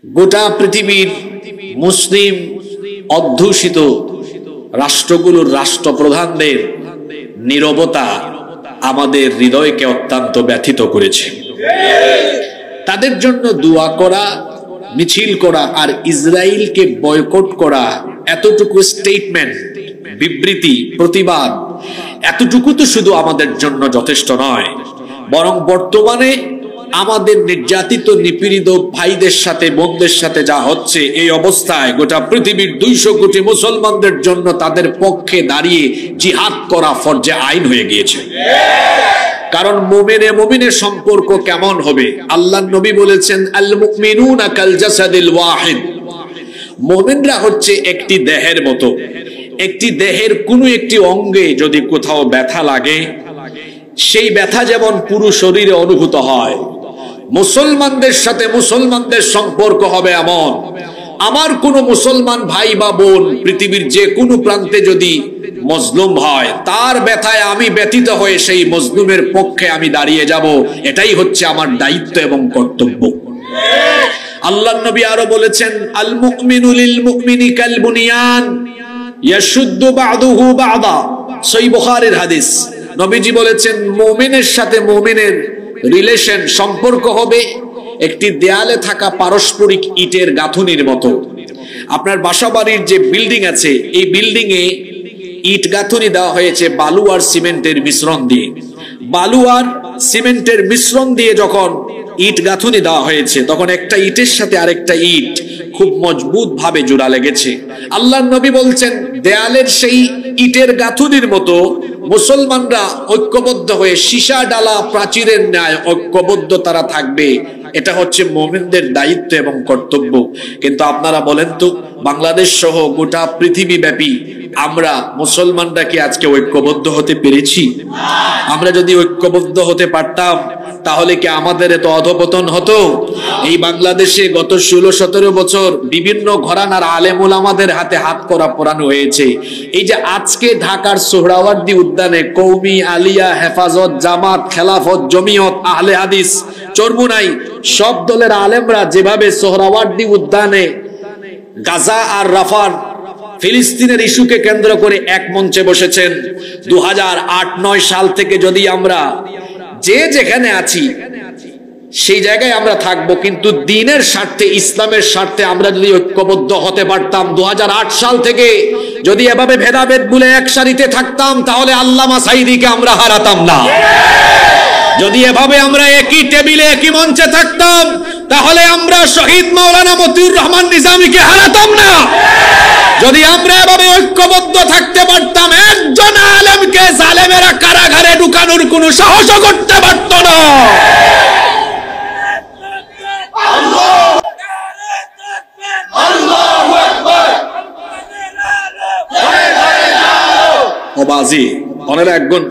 গোটা পৃথিবীর মুসলিম অধ্যুষিত রাষ্ট্রগুলোর রাষ্ট্রপ্রধানদের নীরবতা আমাদের হৃদয়কে অত্যন্ত ব্যথিত করেছে। তাদের জন্য দোয়া করা, মিছিল করা আর ইসরায়েলকে বয়কট করা, এতটুকু স্টেটমেন্ট, বিবৃতি, প্রতিবাদ, এতটুকু তো শুধু আমাদের জন্য যথেষ্ট নয়, বরং বর্তমানে আমাদের নির্যাতিত নিপীড়িত ভাইদের সাথে বোনদের সাথে যা হচ্ছে, এই অবস্থায় গোটা পৃথিবীর 200 কোটি মুসলমানদের জন্য তাদের পক্ষে দাঁড়িয়ে জিহাদ করা ফরজে আইন হয়ে গিয়েছে। কারণ মুমিনের সম্পর্ক কেমন হবে? আল্লাহর নবী বলেছেন, আল মুমিনুনা কাল জাসাদিল ওয়াহিদ। মুমিনরা হচ্ছে একটি দেহের মতো। একটি দেহের কোনো একটি অঙ্গে যদি কোথাও ব্যথা লাগে, সেই ব্যথা যেমন পুরো শরীরে অনুভূত হয়, মুসলমানদের সাথে মুসলমানদের সম্পর্ক হবে এমন। আমার কোন মুসলমান ভাই বা বোন পৃথিবীর যে কোনো প্রান্তে যদি মজলুম হয়, তার ব্যথায় আমি ব্যথিত হয়ে সেই মজলুমের পক্ষে আমি দাঁড়িয়ে যাব, এটাই হচ্ছে আমার দায়িত্ব এবং কর্তব্য। আল্লাহর নবী আরো বলেছেন, আল মুমিনু লিল মুমিনি কাল বুনিয়ান ইয়াশুদ্দু বা'দুহু বা'দা। সহিহ বুখারীর হাদিস। নবীজি বলেছেন, মুমিনের সাথে মুমিনের রিলেশন, সম্পর্ক হবে একটি দেয়ালে থাকা পারস্পরিক ইটের গাঁথুনির মতো। আপনার বাসাবাড়ির যে বিল্ডিং আছে, এই বিল্ডিং এ ইট গাঁথুনি দেওয়া হয়েছে বালু আর সিমেন্টের মিশ্রণ দিয়ে। বালু আর সিমেন্টের মিশ্রণ দিয়ে যখন ইট গাঁথুনি দেওয়া হয়েছে, তখন একটা ইটের সাথে আরেকটা ইট খুব মজবুত ভাবে জোড়া লেগেছে। আল্লাহর নবী বলছেন, দেয়ালের সেই ইটের গাঁথুনির মতো মুসলমানরা ঐক্যবদ্ধ হয়ে সীসা ডালা প্রাচীরের ন্যায় ঐক্যবদ্ধ তারা থাকবে। এটা হচ্ছে মুমিনদের দায়িত্ব এবং কর্তব্য। কিন্তু আপনারা বলেন তো, বাংলাদেশ সহ গোটা পৃথিবী ব্যাপী আমরা মুসলমানরা কি আজকে ঐক্যবদ্ধ হতে পেরেছি? আমরা যদি ঐক্যবদ্ধ হতে পারতাম তাহলে কি আমাদের এত অধপতন হতো? এই বাংলাদেশে গত 16-17 বছর বিভিন্ন ঘরানার আলেম ওলামাদের হাতে হাত করা পরানো হয়েছে। এই যে আজকে ঢাকার সোহরাওয়ার্দী উদ্যানে কওমি, আলিয়া, হেফাজত, জামাত, খেলাফত, জমিয়ত, আহলে হাদিস, চরমুনাই সব দলের আলেমরা যেভাবে সোহরাওয়ার্দী উদ্যানে গাজা আর রাফার ফিলিস্তিনের ইস্যুকে কেন্দ্র করে এক মঞ্চে বসেছেন, 2008-9 সাল থেকে যদি আমরা যে যেখানে আছি সেই জায়গায় আমরা থাকবো, কিন্তু দ্বীনের স্বার্থে, ইসলামের স্বার্থে আমরা যদি ঐক্যবদ্ধ হতে পারতাম, 2008 সাল থেকে যদি এভাবে ভেদাভেদ বলে এক সারিতে থাকতাম, তাহলে আল্লামা সাঈদীকে আমরা হারাতাম না। যদি এভাবে আমরা একই টেবিলে একই মঞ্চে থাকতাম, তাহলে আমরা শহীদ মাওলানা মতিউর রহমান নিজামীকে হারাতাম না। যদি আমরা এভাবে ঐক্যবদ্ধ থাকতে পারতাম, একজন আলেমকে জালেমেরা কারাগারে ঢুকানোর কোনো সাহসও করতে পারত না। বাজি অনেক একজন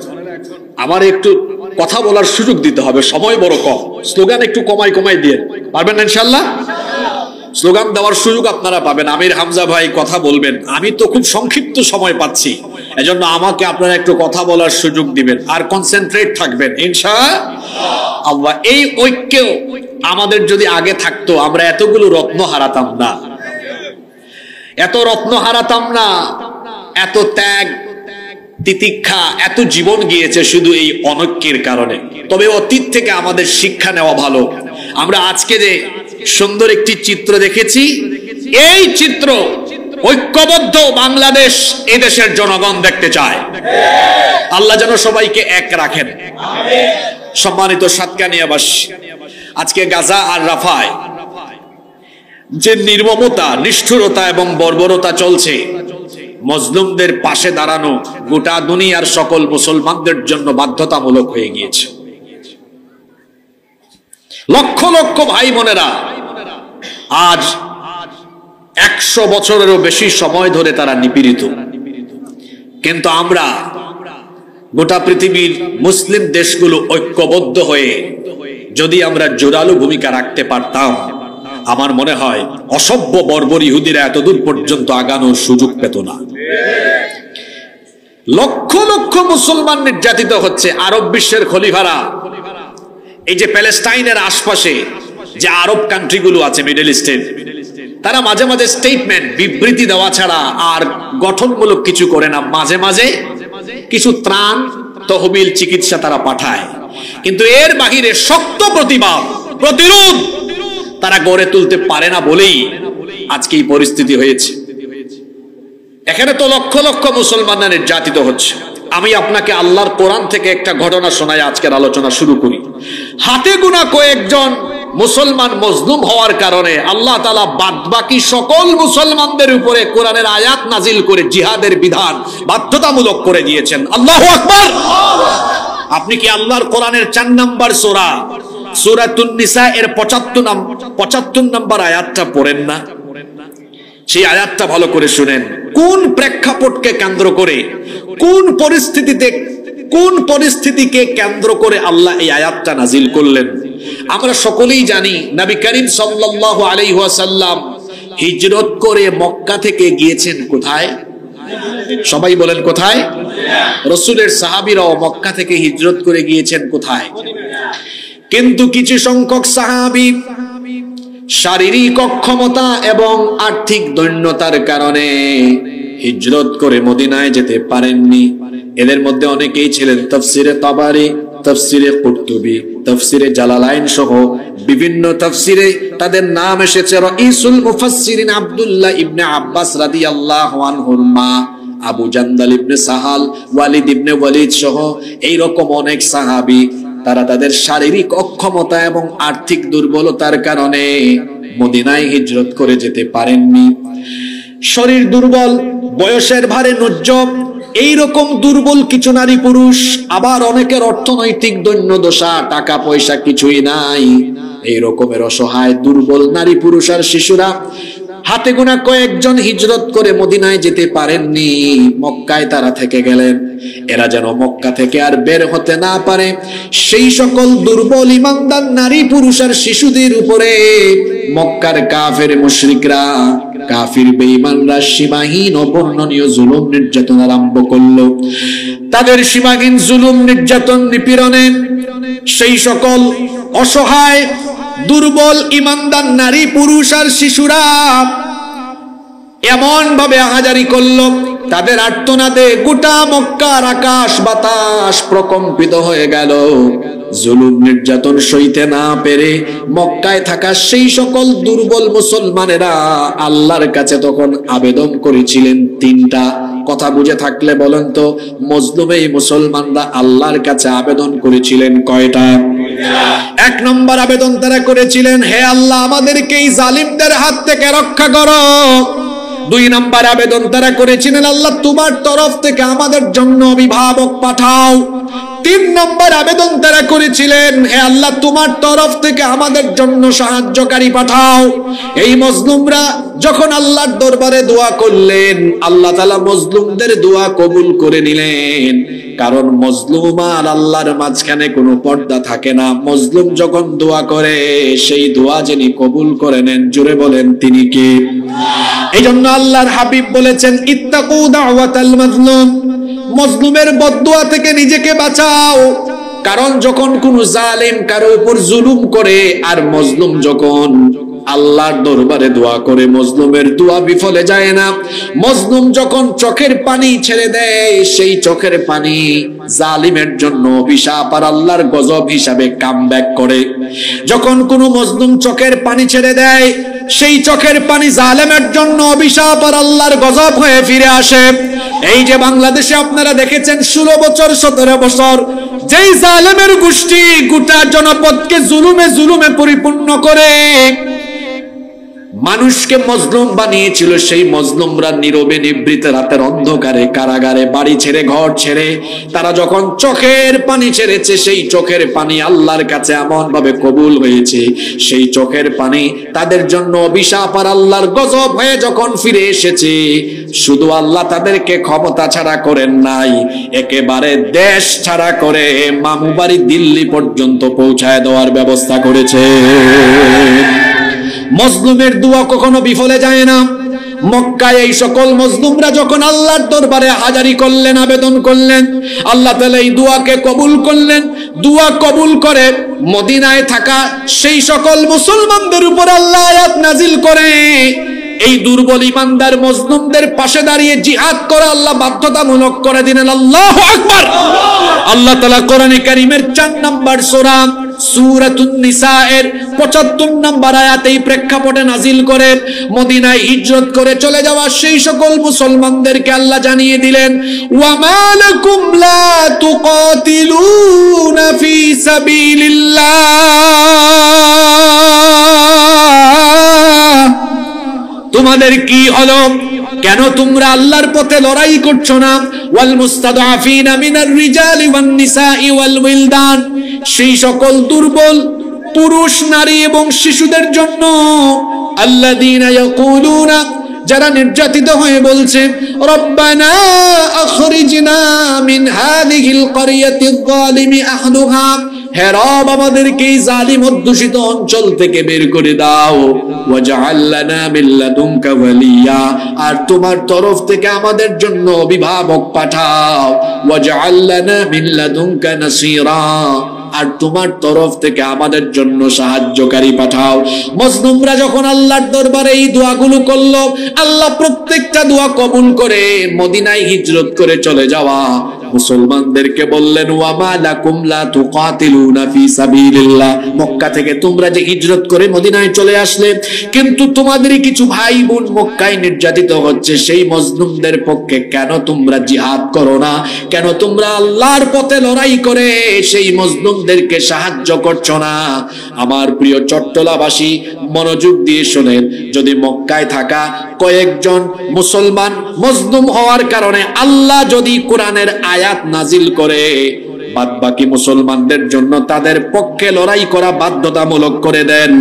আমার একটু কথা বলার সুযোগ দিতে হবে, সময় বড় কম, স্লোগান একটু কমাই দিয়ে পারবেন না ইনশাআল্লাহ? স্লোগান দেওয়ার সুযোগ আপনারা পাবেন। আমির হামজা ভাই কথা বলবেন, আমি তো খুব সংক্ষিপ্ত সময় পাচ্ছি, এজন্য আমাকে আপনারা একটু কথা বলার সুযোগ দিবেন আর কনসেন্ট্রেট থাকবেন ইনশাআল্লাহ। এই ঐক্য আমাদের যদি আগে থাকতো, আমরা এতগুলো রত্ন হারাতাম না, এত রত্ন হারাতাম না, এত ত্যাগ তিতিক্ষা, এত জীবন গিয়েছে শুধু এই অনৈক্যের কারণে। তবে অতীত থেকে আমাদের শিক্ষা নেওয়া ভালো। আমরা আজকে যে সুন্দর একটি চিত্র দেখেছি, এই চিত্র ঐক্যবদ্ধ বাংলাদেশ এদেশের জনগণ দেখতে চায়। আল্লাহ যেন সবাইকে এক রাখেন। সম্মানিত সাতকানিয়াবাসী, আজকে গাজা আর রাফায় যে নির্মমতা, নিষ্ঠুরতা এবং বর্বরতা চলছে, মজলুমদের পাশে দাঁড়ানো গোটা দুনিয়ার সকল মুসলমানদের জন্য বাধ্যতামূলক হয়ে গিয়েছে। লক্ষ লক্ষ ভাই বোনেরা আজ 100 বছরেরও বেশি সময় ধরে তারা নিপীড়িত, কিন্তু আমরা গোটা পৃথিবীর মুসলিম দেশগুলো ঐক্যবদ্ধ হয়ে যদি আমরা জোরালো ভূমিকা রাখতে পারতাম, আমার মনে হয় অসভ্য বর্বর ইহুদিরা এতদূর পর্যন্ত আগানোর সুযোগ পেত না। লক্ষ লক্ষ মুসলমান নির্যাতিত হচ্ছে। আরব বিশ্বের খলিফারা এই যে প্যালেস্টাইনের আশপাশে যে আরব কান্ট্রিগুলো আছে মিডল ইস্টের, তারা মাঝে মাঝে স্টেটমেন্ট, বিবৃতি দেওয়া ছাড়া আর গঠনমূলক কিছু করে না। মাঝে মাঝে কিছু ত্রাণ, তহবিল, চিকিৎসা তারা পাঠায়, কিন্তু এর বাহিরে শক্ত প্রতিবাদ, প্রতিরোধ তারা গড়ে তুলতে পারে না বলেই আজকে এই পরিস্থিতি হয়েছে। এখানে তো লক্ষ লক্ষ মুসলমানরা নির্যাতিত হচ্ছে। আমি আপনাকে আল্লাহর কোরআন থেকে একটা ঘটনা শোনাই আজকের আলোচনা শুরু করি। হাতে গোনা কয়েকজন মুসলমান মজলুম হওয়ার কারণে আল্লাহ তাআলা বাদবাকি সকল মুসলমানদের উপরে কোরআনের আয়াত নাজিল করে জিহাদের বিধান বাধ্যতামূলক করে দিয়েছেন। আল্লাহু আকবার। আপনি কি আল্লাহর কোরআনের 4 নম্বর সূরা সূরাতুন নিসা এর 75 নম্বর আয়াতটা পড়েন না? সেই আয়াতটা ভালো করে শুনেন। কোন প্রেক্ষাপটকে কেন্দ্র করে, কোন পরিস্থিতিকে কেন্দ্র করে আল্লাহ এই আয়াতটা নাজিল করলেন? আমরা সকলেই জানি নবী করিম সাল্লাল্লাহু আলাইহি ওয়াসাল্লাম হিজরত করে মক্কা থেকে গিয়েছেন কোথায়? সবাই বলেন কোথায়? রাসূলের সাহাবীরাও মক্কা থেকে হিজরত করে গিয়েছেন কোথায়? কিন্তু কিছু সংখ্যক সাহাবী শারীরিক অক্ষমতা এবং আর্থিক দৈন্যতার কারণে হিজরত করে মদিনায় যেতে পারেননি। এদের মধ্যে অনেকেই ছিলেন তাফসিরে তাবারি, তাফসিরে কুরতুবী, তাফসিরে জালালাইন সহ বিভিন্ন তাফসিরে তাদের নাম এসেছে। রাইসুল মুফাসসিরিন আব্দুল্লাহ ইবনে আব্বাস রাদিয়াল্লাহু আনহুর মা, আবু জান্দাল ইবনে সাহাল, ওয়ালিদ ইবনে ওয়ালিদ সহ এই রকম অনেক সাহাবী তারা তাদের শারীরিক অক্ষমতা এবং আর্থিক দুর্বলতার কারণে মদিনায় হিজরত করে যেতে পারেননি। শরীর দুর্বল, বয়সের ভারে নুজ্জব, এইরকম দুর্বল কিছু নারী পুরুষ, আবার অনেকের অর্থনৈতিক দৈন্যদশা, টাকা পয়সা কিছুই নাই, এই রকমের অসহায় দুর্বল নারী পুরুষ আর শিশুরা হাতে গোনা কয়েকজন হিজরত করে মদিনায় যেতে পারেননি, মক্কায় তারা থেকে গেলেন। এরা যেন মক্কা থেকে আর বের হতে না পারে, সেই সকল দুর্বল ইমানদার নারী পুরুষ আর শিশুদের উপরে মক্কার কাফের মুশরিকরা, কাফির বেঈমানরা সীমাহীন অবর্ণনীয় জুলুম নির্যাতন আরম্ভ করলো। তাদের সীমাহীন জুলুম নির্যাতন নিপীড়নে সেই সকল অসহায় দুর্বল ইমানদার নারী পুরুষ আর শিশুরা এমন ভাবে আহাজারি করলো, তাদের আর্তনাদে গোটা মক্কার আকাশ বাতাস প্রকম্পিত হয়ে গেল। জুলুম নির্যাতন সইতে না পেরে মক্কায় থাকা সেই সকল দুর্বল মুসলমানেরা আল্লাহর কাছে তখন আবেদন করেছিলেন তিনটা। কথা বুঝে থাকলে বলেন তো, মজলুম এই মুসলমানরা আল্লাহর কাছে আবেদন করেছিলেন কয়টা? এক নম্বর আবেদন তারা করেছিলেন, হে আল্লাহ আমাদেরকে এই জালিমদের হাত থেকে রক্ষা করো। দুই নম্বর আবেদন তারা করেছিলেন, আল্লাহ তোমার তরফ থেকে আমাদের জন্য অভিভাবক পাঠাও। তিন নম্বর আবেদন তারা করেছিলেন, হে আল্লাহ তোমার তরফ থেকে আমাদের জন্য সাহায্যকারী পাঠাও। এই মজলুমরা যখন আল্লাহর দরবারে দোয়া করলেন, আল্লাহ তাআলা মজলুমদের দোয়া কবুল করে নিলেন। কারণ মজলুম আর আল্লাহর মাঝখানে কোনো পর্দা থাকে না। মজলুম যখন দোয়া করে, সেই দোয়া যিনি কবুল করে নেন, জোরে বলেন তিনি কে? এই জন্য আল্লাহর হাবিব বলেছেন, ইত্তাকু দাওয়াতাল মাজলুম, মজলুমের বদদুয়া থেকে নিজেকে বাঁচাও। কারণ যখন কোন জালেম কারো উপর জুলুম করে আর মজলুম যখন আল্লাহর দরবারে দোয়া করে, মজলুমের দোয়া বিফলে যায় না। মজলুম যখন চোখের পানি ছেড়ে দেয়, সেই চোখের পানি জালিমের জন্য অভিশাপ আর আল্লাহর গজব হিসাবে কামব্যাক করে। যখন কোন মজলুম চোখের পানি ছেড়ে দেয়, সেই চোখের পানি জালেমের জন্য অভিশাপ আর আল্লাহর গজব হয়ে ফিরে আসে। এই যে বাংলাদেশে আপনারা দেখেছেন 16 বছর 17 বছর যেই জালেমের গোষ্ঠী গোটা জনপদকে জুলুমে পরিপূর্ণ করে মানুষকে মজলুম বানিয়েছিল, সেই মজলুমরা নীরবে নিভৃতে রাতের অন্ধকারে কারাগারে বাড়ি ছেড়ে ঘর ছেড়ে তারা যখন চোখের পানি ছেড়েছে, সেই চোখের পানি আল্লাহর কাছে এমন ভাবে কবুল হয়েছে, সেই চোখের পানি তাদের জন্য অভিশাপ আর আল্লাহর গজব হয়ে যখন ফিরে এসেছে, শুধু আল্লাহ তাদেরকে ক্ষমতা ছাড়া করেন নাই, একেবারে দেশ ছাড়া করে মামু বাড়ি দিল্লি পর্যন্ত পৌঁছায় দেওয়ার ব্যবস্থা করেছে। মজলুমের দোয়া কখনো বিফলে যায় না। মক্কায় এই সকল মজলুমরা যখন আল্লাহর দরবারে হাজারি করলেন, আবেদন করলেন, আল্লাহ তাআলা এই দোয়াকে কবুল করলেন। দোয়া কবুল করে মদিনায় থাকা সেই সকল মুসলমানদের উপর আল্লাহ আয়াত নাজিল করে এই দুর্বল ইমানদার মজলুমদের পাশে দাঁড়িয়ে জিহাদ করা আল্লাহ বাধ্যতামূলক করে দিলেন। আল্লাহু আকবার। আল্লাহ তাআলা কোরআনে কারীমের 4 নম্বর সূরা সূরাতুন নিসা এর 75 নম্বর আয়াত এই প্রেক্ষাপটে নাজিল করে মদিনায় হিজরত করে চলে যাওয়া সেই সকল মুসলমানদেরকে আল্লাহ জানিয়ে দিলেন, ওয়া মালাকুম লা তুকাতিলুনা ফি সাবিলিল্লাহ, তোমাদের কি হলো? কেন তোমরা আল্লাহর পথে লড়াই করছো না? ওয়াল মুস্তাদআফিনা মিনার রিজালি ওয়ান নিসাই ওয়াল উইলদান, সেই সকল দুর্বল পুরুষ নারী এবং শিশুদের জন্য, আল্লাযীনা ইয়াকুলুনা, যারা নির্যাতিত হয়ে বলছে, রব্বানা আখরিজনা মিন হাযিহিল ক্বরিয়াতিয যালিমি আহলুহা, হে রব আমাদেরকে এই জালিম অধ্যুষিত অঞ্চল থেকে বের করে দাও, ওয়াজআল লানা মিন লাদুনকা ওয়ালিয়া, আর তোমার তরফ থেকে আমাদের জন্য অভিভাবক পাঠাও, ওয়াজআল লানা মিন লাদুনকা নাসীরা, আর তোমার তরফ থেকে আমাদের জন্য সাহায্যকারী পাঠাও। মজলুমরা যখন আল্লাহর দরবারে এই দোয়াগুলো করলো, আল্লাহ প্রত্যেকটা দোয়া কবুল করে মদিনায় হিজরত করে চলে যাওয়া মুসলমানদেরকে বললেন, ওয়া মালাকুম লা তুকাতিলুনা ফি সাবিলিল্লাহ, মক্কা থেকে তোমরা যে হিজরত করে মদিনায় চলে আসলে, কিন্তু তোমাদের কিছু ভাই বোন মক্কায় নির্যাতিত হচ্ছে, সেই মজলুমদের পক্ষে কেন তোমরা জিহাদ করো না? কেন তোমরা আল্লাহর পথে লড়াই করে সেই মজলুম মুসলিমদেরকে সাহায্য করছো না। আমার প্রিয় চট্টলাবাসী, মনোযোগ দিয়ে শোনেন, যদি মক্কায় থাকা কয়েকজন মুসলমান মজলুম হওয়ার কারণে আল্লাহ যদি কোরআনের আয়াত নাজিল করে, বাদ বাকি মুসলমানদের জন্য তাদের পক্ষে লড়াই করা বাধ্যতামূলক করে দেন,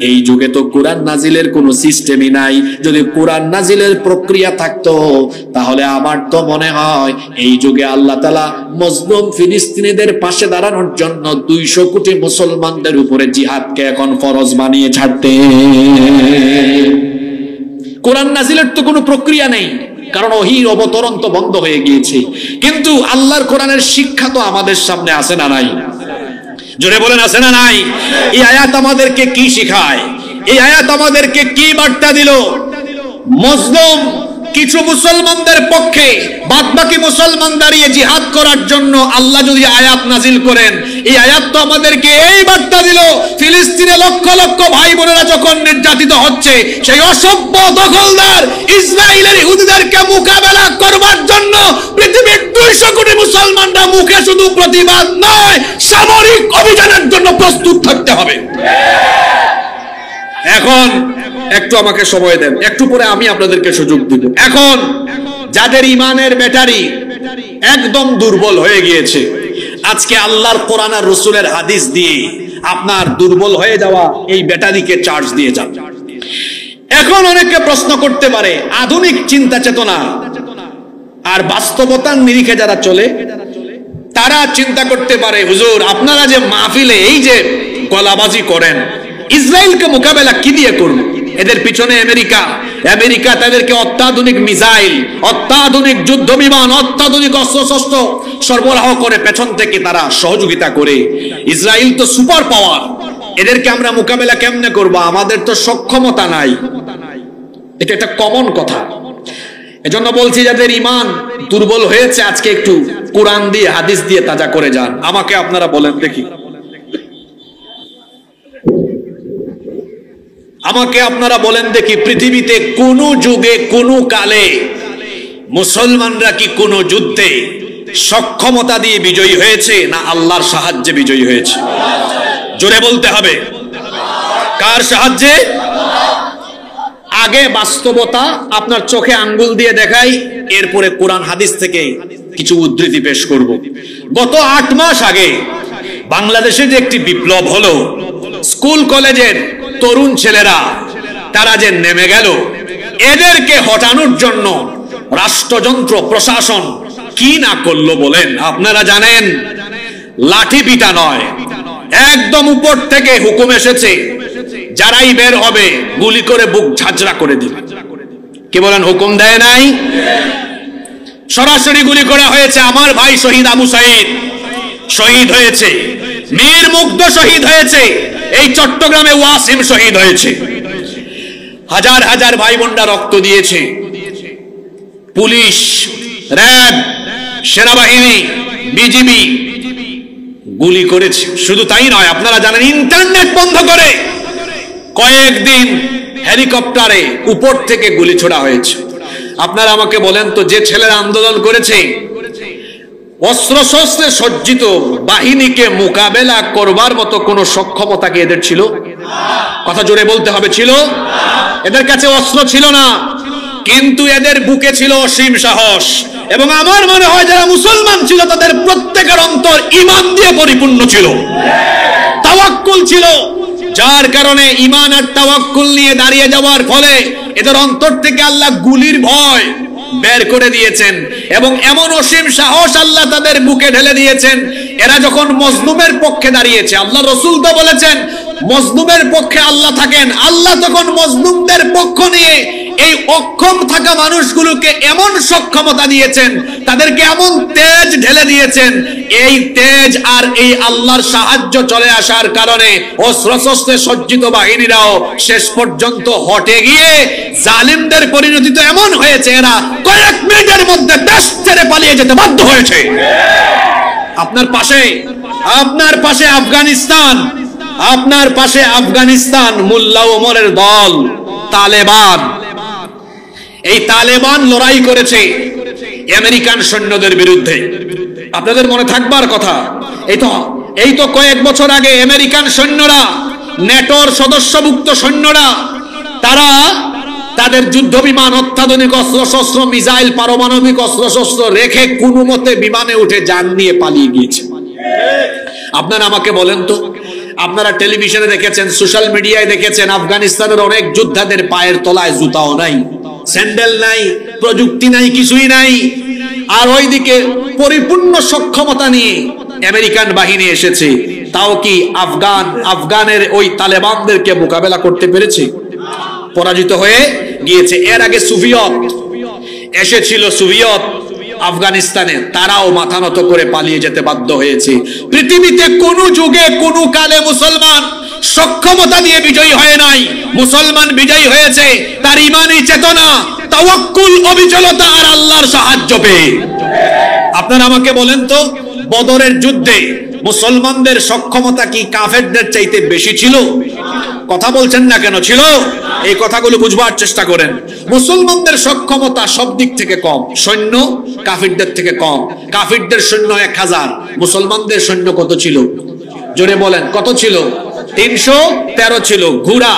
এই যুগে তো কোরআন নাজিলের কোনো সিস্টেমই নাই। যদি কোরআন নাজিলের প্রক্রিয়া থাকতো, তাহলে আমার তো মনে হয় এই যুগে আল্লাহ তাআলা মজলুম ফিলিস্তিনিদের পাশে দাঁড়ানোর জন্য 200 কোটি মুসলমানদের উপরে জিহাদকে এখন ফরজ বানিয়ে ছাড়তেন। কোরআন নাজিলের তো কোনো প্রক্রিয়া নেই, কারণ ওহীর অবতরণ তো বন্ধ হয়ে গিয়েছে। কিন্তু আল্লাহর কোরআনের শিক্ষা তো আমাদের সামনে আছে না নাই? জোরে বলেন, আছে না নাই? এই আয়াত আমাদেরকে কি শিখায়? এই আয়াত আমাদেরকে কি বার্তা দিল? মজলুম কিছু মুসলমানদের পক্ষে বাদবাকি মুসলমান দাঁড়িয়ে জিহাদ করার জন্য আল্লাহ যদি আয়াত নাজিল করেন, এই আয়াত তো আমাদেরকে এই বার্তা দিল, ফিলিস্তিনে লক্ষ লক্ষ ভাই বোনেরা যখন নির্যাতিত হচ্ছে, সেই অসভ্য দখলদার ইসরায়েলের ইহুদিদেরকে মোকাবেলা করবার জন্য পৃথিবীর 200 কোটি মুসলমানরা মুখে শুধু প্রতিবাদ নয়, সামরিক অভিযানের জন্য প্রস্তুত থাকতে হবে। এখন একটু আমাকে সময় দেন, একটু পরে আমি আপনাদেরকে সুযোগ দিব। এখন যাদের ইমানের ব্যাটারি একদম দুর্বল হয়ে গিয়েছে, আজকে আল্লাহর কোরআন আর রাসূলের হাদিস দিয়ে আপনার দুর্বল হয়ে যাওয়া এই ব্যাটারিকে চার্জ দিয়ে যান। এখন অনেকে প্রশ্ন করতে পারে, আধুনিক চিন্তা চেতনা আর বাস্তবতার নিরিখে যারা চলে, তারা চিন্তা করতে পারে, হুজুর আপনারা যে মাহফিলে এই যে গলাবাজি করেন, ইসরায়েলকে মোকাবেলা কি দিয়ে করবে? এদের পিছনে আমেরিকা তাদেরকে অত্যাধুনিক মিসাইল, অত্যাধুনিক যুদ্ধ বিমান, অত্যাধুনিক অস্ত্রশস্ত্র সরবরাহ করে, পেছন থেকে তারা সহযোগিতা করে। ইসরায়েল তো সুপার পাওয়ার, এদেরকে আমরা মোকাবেলা কেমনে করব? আমাদের তো সক্ষমতা নাই। এটা একটা কমন কথা। এজন্য বলছি, যাদের ইমান দুর্বল হয়েছে আজকে একটু কোরআন দিয়ে হাদিস দিয়ে তাজা করে যান। আমাকে আপনারা বলেন দেখি, আমাকে আপনারা বলেন দেখি, পৃথিবীতে কোন যুগে কোন কালে মুসলমানরা কি কোন যুদ্ধে সক্ষমতা দিয়ে বিজয়ী হয়েছে, না আল্লাহর সাহায্যে বিজয়ী হয়েছে? জোরে বলতে হবে, কার সাহায্যে? আগে বাস্তবতা আপনার চোখে আঙ্গুল দিয়ে দেখাই, এরপরে কোরআন হাদিস থেকে কিছু উদ্ধৃতি পেশ করব। গত 8 মাস আগে বাংলাদেশে যে একটি বিপ্লব হলো, স্কুল কলেজের তরুণ ছেলেরা তারা যে নেমে গেল, এদেরকে হটানোর জন্য রাষ্ট্রযন্ত্র প্রশাসন কি না করলো বলেন? আপনারা জানেন, লাঠি পিটা নয়, একদম উপর থেকে হুকুম এসেছে, যারাই বের হবে গুলি করে বুক ঝাঁঝরা করে দিবে। কি বলেন? হুকুম দেয় নাই, সরাসরি গুলি করা হয়েছে। আমার ভাই শহীদ আবু সাইদ শহীদ হয়েছে, মীর মুগ্ধ শহীদ হয়েছে, এই চট্টগ্রামে ওয়াসিম শহীদ হয়েছে, হাজার হাজার ভাই বোনরা রক্ত দিয়েছে। পুলিশ, র্যাব, সেনাবাহিনী, বিজিবি গুলি করেছে। শুধু তাই নয়, আপনারা জানেন ইন্টারনেট বন্ধ করে কয়েকদিন হেলিকপ্টারে উপর থেকে গুলি ছোড়া হয়েছে। আপনারা আমাকে বলেন তো, যে ছেলেরা আন্দোলন করেছে, অস্ত্রশস্ত্রে সজ্জিত বাহিনীকে মোকাবেলা করবার মতো কোন সক্ষমতা কি এদের ছিল? কথা জোরে বলতে হবে, ছিল? এদের কাছে অস্ত্র ছিল না, কিন্তু এদের বুকে ছিল অসীম সাহস। এবং আমার মনে হয় যারা মুসলমান ছিল, তাদের প্রত্যেকের অন্তর ঈমান দিয়ে পরিপূর্ণ ছিল, তাওয়াক্কুল ছিল, যার কারণে ঈমান আর তাওয়াক্কুল নিয়ে দাঁড়িয়ে যাওয়ার ফলে এদের অন্তর থেকে আল্লাহ গুলির ভয় বের করে দিয়েছেন এবং এমন অসীম সাহস আল্লাহ তাদের বুকে ঢেলে দিয়েছেন। এরা যখন মজলুমের পক্ষে দাঁড়িয়েছে, আল্লাহ রাসূল তো বলেছেন মজলুমের পক্ষে আল্লাহ থাকেন, আল্লাহ তখন মজলুমদের পক্ষ নিয়ে এই অক্ষম থাকা মানুষগুলোকে এমন সক্ষমতা দিয়েছেন, তাদেরকে এমন তেজ ঢেলে দিয়েছেন, এই তেজ আর এই আল্লাহর সাহায্য চলে আসার কারণে অস্ত্রশস্ত্রে সজ্জিত বাহিনীরাও শেষ পর্যন্ত হটে গিয়ে জালিমদের পরিণতি তো এমন হয়েছে, এরা কয়েক মিনিটের মধ্যে দেশ ছেড়ে পালিয়ে যেতে বাধ্য হয়েছে। আপনার পাশে আফগানিস্তান, আপনার পাশে আফগানিস্তান, মোল্লা ওমরের দল তালেবান। এই তালেবান লড়াই করেছে আমেরিকান সৈন্যদের বিরুদ্ধে। আপনাদের মনে থাকবার কথা, এই তো এই তো কয়েক বছর আগে আমেরিকান সৈন্যরা, ন্যাটোর সদস্যভুক্ত সৈন্যরা, তারা তাদের যুদ্ধ বিমান, অত্যাধুনিক অস্ত্রশস্ত্র, মিসাইল, পারমাণবিক অস্ত্রশস্ত্র রেখে কোনো মতে বিমানে উঠে যান নিয়ে পালিয়ে গিয়েছে। আপনারা আমাকে বলেন তো, আপনারা টেলিভিশনে দেখেছেন, সোশ্যাল মিডিয়ায় দেখেছেন, আফগানিস্তানের অনেক যোদ্ধাদের পায়ের তলায় জুতাও নাই, স্যান্ডেল নাই, প্রযুক্তি নাই, কিছুই নাই। আর ওইদিকে পরিপূর্ণ সক্ষমতা নিয়ে আমেরিকান বাহিনী এসেছে, তাও কি আফগানের ওই তালেবানদেরকে মোকাবেলা করতে পেরেছে? পরাজিত হয়ে গিয়েছে। এর আগে সোভিয়েত এসেছিল, সোভিয়েত আফগানিস্তানে, তারাও মাথা নত করে পালিয়ে যেতে বাধ্য হয়েছে। পৃথিবীতে কোন যুগে কোন কালে মুসলমান সক্ষমতা দিয়ে বিজয়ী হয় নাই। মুসলমান বিজয়ী হয়েছে তার ঈমানী চেতনা, তাওয়াক্কুল, অবিচলতা আর আল্লাহর সাহায্য পেয়ে। আপনারা আমাকে বলেন তো, বদরের যুদ্ধে মুসলমানদের সক্ষমতা কি কাফেরদের চাইতে বেশি ছিল? কথা বলছেন না কেন? ছিল। এই কথাগুলো বুঝবার চেষ্টা করেন। মুসলমানদের সক্ষমতা সব দিক থেকে কম, সৈন্য কাফিরদের থেকে কম। কাফিরদের সৈন্য 1000, মুসলমানদের সৈন্য কত ছিল? জোরে বলেন, কত ছিল? 313 ছিল। ঘোড়া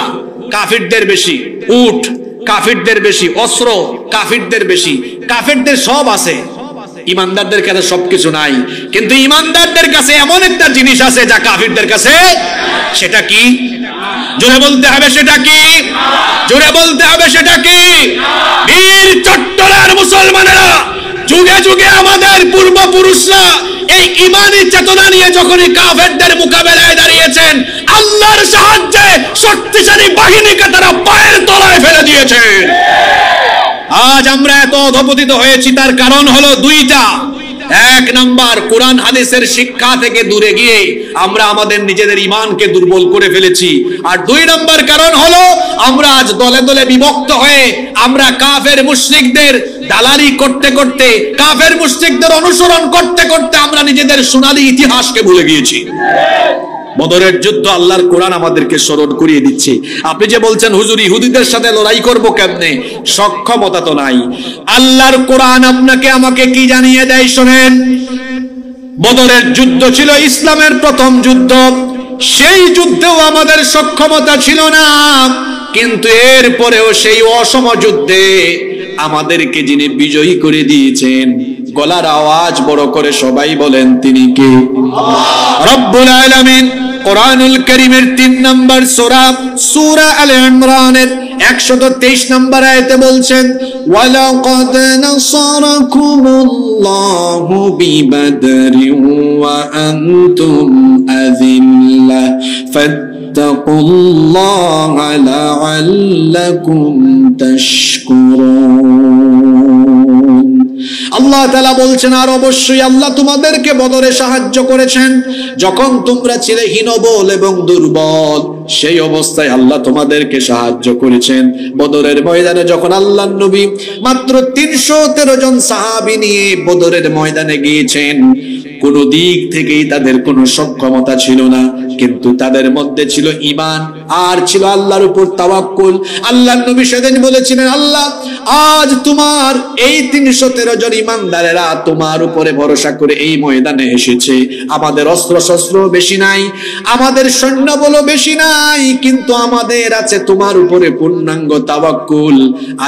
কাফিরদের বেশি, উট কাফিরদের বেশি, অস্ত্র কাফিরদের বেশি। কাফিরদের সব আছে, ইমানদারদের কাছে সবকিছু নাই। কিন্তু ইমানদারদের কাছে এমন একটা জিনিস আছে যা কাফিরদের কাছে, সেটা কি? জোরে বলতে হবে, সেটা কি? জোরে বলতে হবে, সেটা কি? বীর চট্টলার মুসলমানেরা, যুগে যুগে আমাদের পূর্বপুরুষরা এই ঈমানী চেতনা নিয়ে যখনই কাফেরদের মোকাবেলায় দাঁড়িয়েছেন, আল্লাহর সাহায্যে শক্তিশালী বাহিনীকে তারা পায়ের তলায় ফেলে দিয়েছেন। আজ আমরা এত অধপতিত হয়েছি, তার কারণ হলো দুইটা। এক নাম্বার, কোরআন হাদিসের শিক্ষা থেকে দূরে গিয়ে আমরা আমাদের নিজেদের ঈমানকে দুর্বল করে ফেলেছি। আর 2 নম্বর কারণ হলো, আমরা আজ দলে দলে বিভক্ত হয়ে আমরা কাফের মুশরিকদের দালালি করতে করতে, কাফের মুশরিকদের অনুসরণ করতে করতে আমরা নিজেদের সোনালী ইতিহাসকে ভুলে গিয়েছি। বদরের যুদ্ধ আল্লাহর কোরআন আমাদেরকে স্মরণ করিয়ে দিচ্ছে। আপনি যে বলছেন হুজুর ইহুদিদের সাথে লড়াই করব কেমনে, সক্ষমতা তো নাই। আল্লাহর কোরআন আপনাকে আমাকে কি জানিয়ে দেয় শোনেন। বদরের যুদ্ধ ছিল ইসলামের প্রথম যুদ্ধ, সেই যুদ্ধেও আমাদের সক্ষমতা ছিল না, কিন্তু এরপরেও সেই অসম যুদ্ধে আমাদেরকে যিনি বিজয়ী করে দিয়েছেন, গলার আওয়াজ বড় করে সবাই বলেন তিনি কে? রব্বুল আলামিন কোরআনুল কারীমের 3 নম্বর সূরা, সূরা আলে ইমরানের 123 নম্বর আয়াতে বলছেন, ওয়ালাকাদ নাসারাকুমুল্লাহু বিবাদরিন ওয়া আনতুম আযিল্লাহ ফাত্তাকুল্লাহা লাআল্লাকুম তাশকুরুন। আল্লাহ তাআলা বলছেন, আর অবশ্যই আল্লাহ তোমাদেরকে বদরে সাহায্য করেছেন যখন তোমরা ছিলে হীনবল এবং দুর্বল। সেই অবস্থায় আল্লাহ তোমাদেরকে সাহায্য করেছেন। বদরের ময়দানে যখন আল্লাহর নবী মাত্র 313 জন সাহাবী নিয়ে বদরের ময়দানে গিয়েছেন, কোন দিক থেকেই তাদের কোনো সক্ষমতা ছিল না, কিন্তু তাদের মধ্যে ছিল ঈমান আর ছিল আল্লাহর উপর তাওয়াক্কুল। আল্লাহর নবী সেদিন বলেছিলেন, আল্লাহ আজ তোমার এই 313 জন ঈমানদারেরা তোমার উপরে ভরসা করে এই ময়দানে এসেছে। আমাদের অস্ত্র শস্ত্র বেশি নাই, আমাদের সৈন্যবল বেশি নাই, কিন্তু আমাদের আছে তোমার উপরে পূর্ণাঙ্গ তাওয়াক্কুল।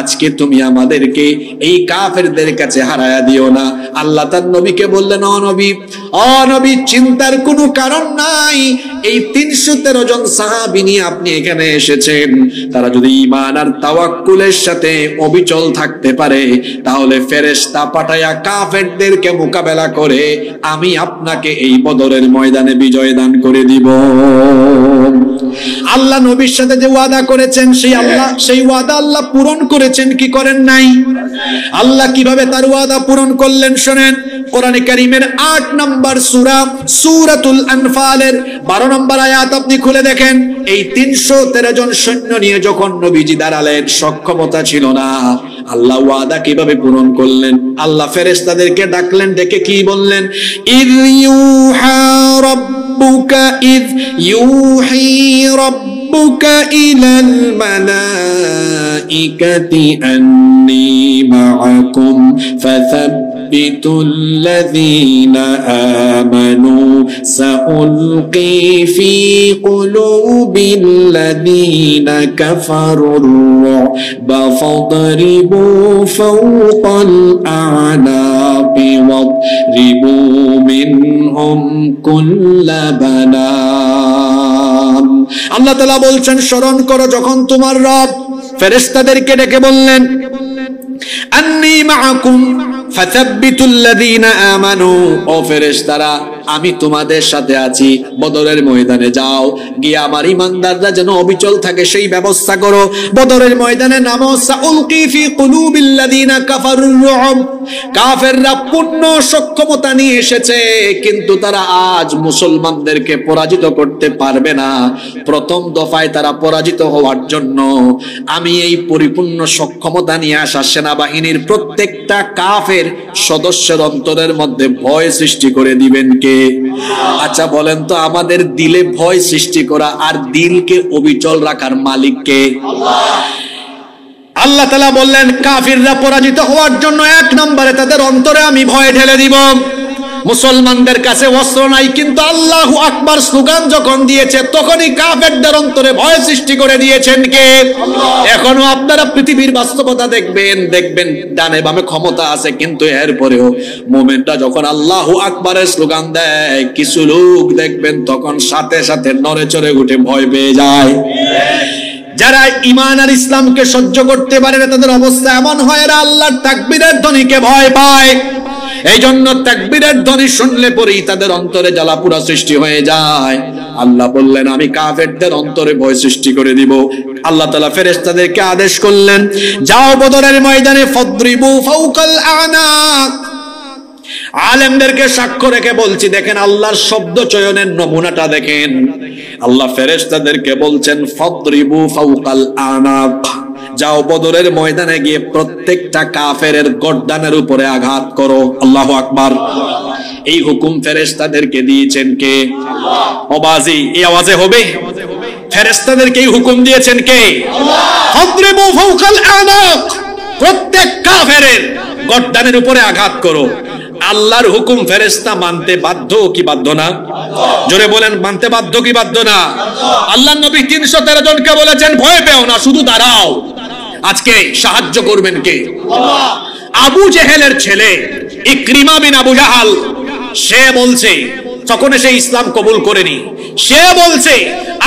আজকে তুমি আমাদেরকে এই কাফেরদের কাছে হারায়া দিও না। আল্লাহ তার নবীকে বললেন, ও নবী চিন্তার কোনো কারণ নাই। এই 313 জন সাহাবী নিয়ে আপনি এখানে এসেছেন, তারা যদি ঈমান আর তাওয়াক্কুলের সাথে অবিচল থাকতে পারে, তাহলে ফেরেশতা পাঠায়া কাফেরদেরকে মোকাবেলা করে আমি আপনাকে এই বদরের ময়দানে বিজয় দান করে দিব। আল্লাহ নবীর সাথে যে ওয়াদা করেছেন, সেই ওয়াদা আল্লাহ পূরণ করেছেন কি করেন নাই? আল্লাহ কিভাবে তার ওয়াদা পূরণ করলেন শোনেন। কোরআনে কারীমের 8 নম্বর সূরা, সূরাতুল আনফালের 12 নম্বর আয়াত আপনি খুলে দেখেন। এই 313 জন সৈন্য নিয়ে যখন নবীজি দাঁড়ালেন, সক্ষমতা ছিল না, আল্লাহ ওয়াদা কিভাবে পূরণ করলেন? আল্লাহ ফেরেশতাদেরকে ডাকলেন, ডেকে কি বললেন? ইয ইউহা রাব্বুকা, ইয ইউহি রাব্বুকা ইলাল মালাইকাতি আন্নী মাআকুম ফাসাব্বিহু الذين آمنوا سألقي في قلوب الذين كفروا الرعب فاضربوا فوق الأعناق واضربوا منهم كل بنان। আল্লাহ তাআলা বলছেন স্মরণ করো যখন তোমার রব ফেরেশতাদেরকে ডেকে বললেন আন্নী মাআকুম ফাতাব্বিতুল্লাযীনা আমানু, ও ফেরেশতারা আমি তোমাদের সাথে আছি, বদরের ময়দানে যাও, গিয়ে আমার ঈমানদাররা যেন অবিচল থাকে সেই ব্যবস্থা করো। বদরের ময়দানে নামো, সাউলকি ফি কুলুবিল্লাযীনা কাফারুর রু'ব, কাফেররা পূর্ণ সক্ষমতা নিয়ে এসেছে কিন্তু তারা আজ মুসলমানদেরকে পরাজিত করতে পারবে না। প্রথম দফায় তারা পরাজিত হওয়ার জন্য আমি এই পরিপূর্ণ সক্ষমতা নিয়ে আসা সেনাবাহিনীর প্রত্যেকটা কাফের সদস্যের অন্তরের মধ্যে ভয় সৃষ্টি করে দিবেন কে? আচ্ছা বলেন তো, আমাদের দিলে ভয় সৃষ্টি করা আর দিলকে অবিচল রাখার মালিক কে? আল্লাহ তাআলা বললেন কাফিররা পরাজিত হওয়ার জন্য এক নম্বরে তাদের অন্তরে আমি ভয় ঢেলে দিব। মুসলমানদের কাছে অস্ত্র নাই কিন্তু আল্লাহু আকবার স্লোগান যখন দিয়েছে তখনই কাফেরদের অন্তরে ভয় সৃষ্টি করে দিয়েছেন কে? এখনো আপনারা পৃথিবীর বাস্তবতা দেখবেন ডানে বামে ক্ষমতা আছে কিন্তু এরপরেও মুমিনরা যখন আল্লাহু আকবারের স্লোগান দেয় কিছু লোক দেখবেন তখন সাথে সাথে নড়ে চড়ে উঠে ভয় পেয়ে যায়। যারা ঈমান আর ইসলামকে সহ্য করতে পারে না তাদের অবস্থা এমন হয় এরা আল্লাহর তাকবীরের ধ্বনিকে ভয় পায়। এই জন্য তাকবীরের ধ্বনি শুনলে পরেই তাদের অন্তরে জ্বালাপোড়া সৃষ্টি হয়ে যায়। আল্লাহ বললেন আমি কাফেরদের অন্তরে ভয় সৃষ্টি করে দিব। আল্লাহ তাআলা ফেরেশতাদেরকে আদেশ করলেন যাও বদরের ময়দানে ফাদরিবু ফাওকাল আনাক। আলেমদেরকে সাক্ষ্য রেখে বলছি দেখেন আল্লাহর শব্দ চয়নের নমুনাটা দেখেন। আল্লাহ ফেরেশতাদেরকে বলছেন ফাদরিবু ফাওকাল আনাক, যাও বদরের ময়দানে গিয়ে প্রত্যেকটা কাফেরের গর্দানের উপরে আঘাত করো। আল্লাহু আকবার। এই হুকুম ফেরেশতাদেরকে দিয়েছেন কে? আল্লাহ। ওবাজি এই আওয়াজে হবে? ফেরেশতাদেরকে এই হুকুম দিয়েছেন কে? আল্লাহ। ফাদরিবু ফাওকাল আনাক, প্রত্যেক কাফেরের গর্দানের উপরে আঘাত করো। আল্লাহর হুকুম ফেরেশতা মানতে বাধ্য কি বাধ্য না? জোরে বলেন মানতে বাধ্য কি বাধ্য না? আল্লাহর নবী 313 জনকে বলেছেন ভয় পেও না, শুধু দাঁড়াও। আজকে সাহায্য করবেন কে? আল্লাহ। আবু জেহেলের ছেলে ইকরিমা বিন আবু জাহাল সে বলছে, তখন সে ইসলাম কবুল করেনি, সে বলছে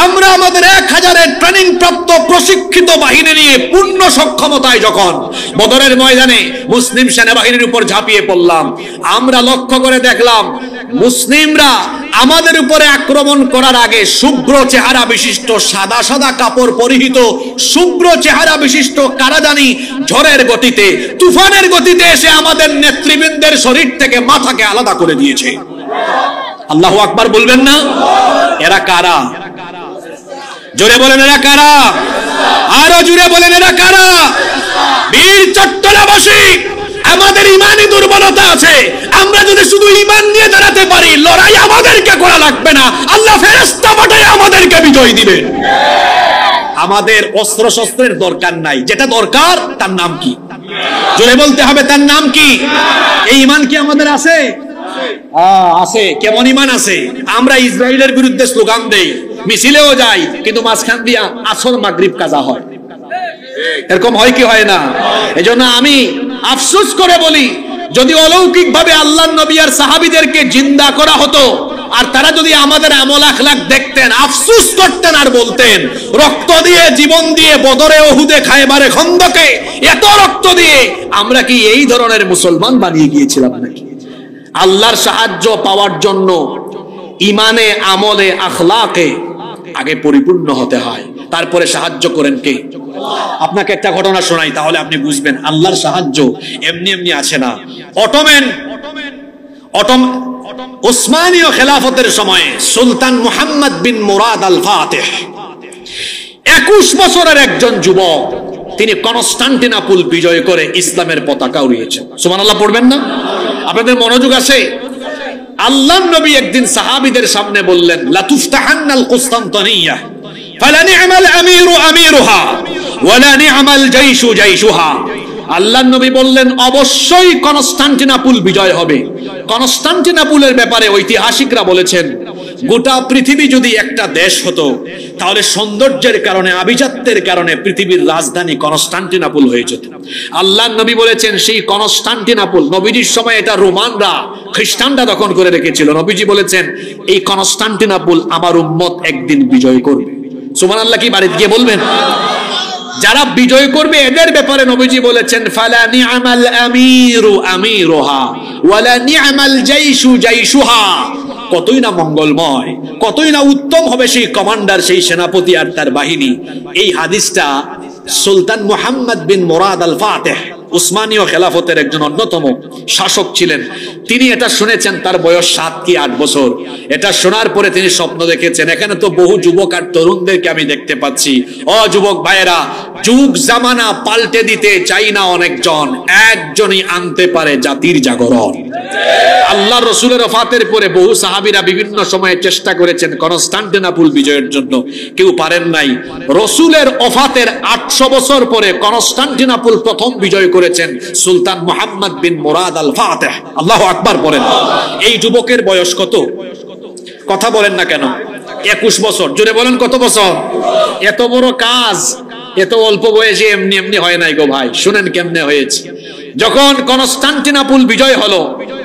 আমরা আমাদের 1000-এর ট্রেনিং প্রাপ্ত প্রশিক্ষিত বাহিনী নিয়ে পূর্ণ সক্ষমতায় যখন বদরের ময়দানে মুসলিম সেনাবাহিনীর উপর ঝাঁপিয়ে পড়লাম, আমরা লক্ষ্য করে দেখলাম মুসলিমরা আমাদের উপরে আক্রমণ করার আগে শুভ্র চেহারা বিশিষ্ট সাদা সাদা কাপড় পরিহিত শুভ্র চেহারা বিশিষ্ট কারাদানি ঝড়ের গতিতে তুফানের গতিতে এসে আমাদের নেতৃবৃন্দের শরীর থেকে মাথাকে আলাদা করে দিয়েছে। আল্লাহু আকবার বলবেন না? এরা কারা? জোরে বলেন এরা কারা? আরো জোরে বলেন এরা কারা? বীর চট্টলাবাসী, আমাদের ইমানি দুর্বলতা আছে, আমরা যদি শুধু ঈমান নিয়ে দাঁড়াতে পারি লড়াই আমাদেরকে করা লাগবে না, আল্লাহ ফেরেশতা পাঠিয়ে আমাদেরকে বিজয় দিবেন। আমাদের অস্ত্র শস্ত্রের দরকার নাই, যেটা দরকার তার নাম কি? জোরে বলতে হবে তার নাম কি? এই ঈমান কি আমাদের আছে? আছে। কেমন ঈমান আছে? আমরা ইসরায়েলের বিরুদ্ধে স্লোগান দেই, মিছিলেও যাই, কিন্তু মাঝখান দিয়া আসর মাগরিব কাজা হয়। এরকম হয় কি হয় না? এজন্য আমি আফসোস করে বলি যদি অলৌকিক ভাবে আল্লাহর নবী আর সাহাবীদেরকে জিন্দা করা হতো আর তারা যদি আমাদের আমল আখলাক দেখতেন আফসোস করতেন আর বলতেন রক্ত দিয়ে জীবন দিয়ে বদরে উহুদে খায়বারে খন্দকে এত রক্ত দিয়ে আমরা কি এই ধরনের মুসলমান বানিয়ে গিয়েছিলাম নাকি? আল্লাহর সাহায্য পাওয়ার জন্য ইমানে আমলে আখলাকে আগে পরিপূর্ণ হতে হয়, তারপরে সাহায্য করেন কে? আপনাকে একটা ঘটনা শোনাই তাহলে আপনি বুঝবেন আল্লাহর সাহায্য এমনি এমনি আছে না। ওসমানীয় খেলাফতের সময়ে সুলতান মুহাম্মদ বিন মুরাদ আল ফাতিহ 21 বছরের একজন যুবক, তিনি কনস্টান্টিনোপল বিজয় করে ইসলামের পতাকা উড়িয়েছেন। সুবহানাল্লাহ পড়বেন না? আপনাদের মনোযোগ আছে? আল্লাহর নবী একদিন সাহাবীদের সামনে বললেন লা তুফতাহান্নাল কুসতানতানিয়া ফালা নি'মাল আমিরু আমিরুহা ওয়ালা নি'মাল জাইশু জাইশুহা। আল্লাহর নবী বললেন অবশ্যই কনস্টান্টিনোপল বিজয় হবে। কনস্টান্টিনোপলের ব্যাপারে ঐতিহাসিকরা বলেছেন গোটা পৃথিবী যদি একটা দেশ হতো তাহলে সৌন্দর্যের কারণে, আভিজাত্যের কারণে পৃথিবীর রাজধানী কনস্টান্টিনোপল হয়ে যেত। আল্লাহর নবী বলেছেন সেই কনস্টান্টিনোপল, নবীজির সময় এটা রোমানরা, খ্রিস্টানরা দখল করে রেখেছিল। নবীজি বলেছেন এই কনস্টান্টিনোপল আমার উম্মত একদিন বিজয় করবে। সুবহানাল্লাহ কি বাড়িতে গিয়ে বলবেন? যারা বিজয় করবে এদের ব্যাপারে নবীজি বলেছেন ফালা নি'মাল আমিরু আমিরুহা ওয়ালা নি'মাল জাইশু জাইশুহা। কতই না মঙ্গলময়, কতই না উত্তম হবে সেই কমান্ডার, সেই সেনাপতি আর তার বাহিনী। এই হাদিসটা সুলতান মুহাম্মদ বিন মুরাদ আল ফাতিহ, উসমানীয় খেলাফতের একজন অন্যতম শাসক ছিলেন, তিনি এটা শুনেছেন। তার বয়স 7 কি 8 বছর। এটা শোনার পরে তিনি স্বপ্ন দেখেছেন, এখানে তো বহু যুবক আর তরুণদেরকে আমি দেখতে পাচ্ছি। ও যুবক ভাইয়েরা, যুগ জামানা পাল্টে দিতে চাই না অনেকজন, একজনই আনতে পারে জাতির জাগরণ। আল্লাহ রসুলের ওফাতের পরে বহু সাহাবীরা বিভিন্ন সময়ে চেষ্টা করেছেন কনস্টান্টিনোপল বিজয়ের জন্য, কেউ পারেন নাই। রসুলের ওফাতের 800 বছর পরে কনস্টান্টিনোপল প্রথম বিজয় করেছেন সুলতান মুহাম্মদ বিন মুরাদ আল ফাতিহ। আল্লাহু আকবার বলেন। এই যুবকের বয়স কত? কথা বলেন না কেন? 21 বছর। জোরে বলেন কত বছর? এত বড় কাজ এত অল্প বয়সে এমনি এমনি হয় নাই গো ভাই। শুনেন কেমনে হয়েছে। যখন কনস্টান্টিনোপল বিজয় হলো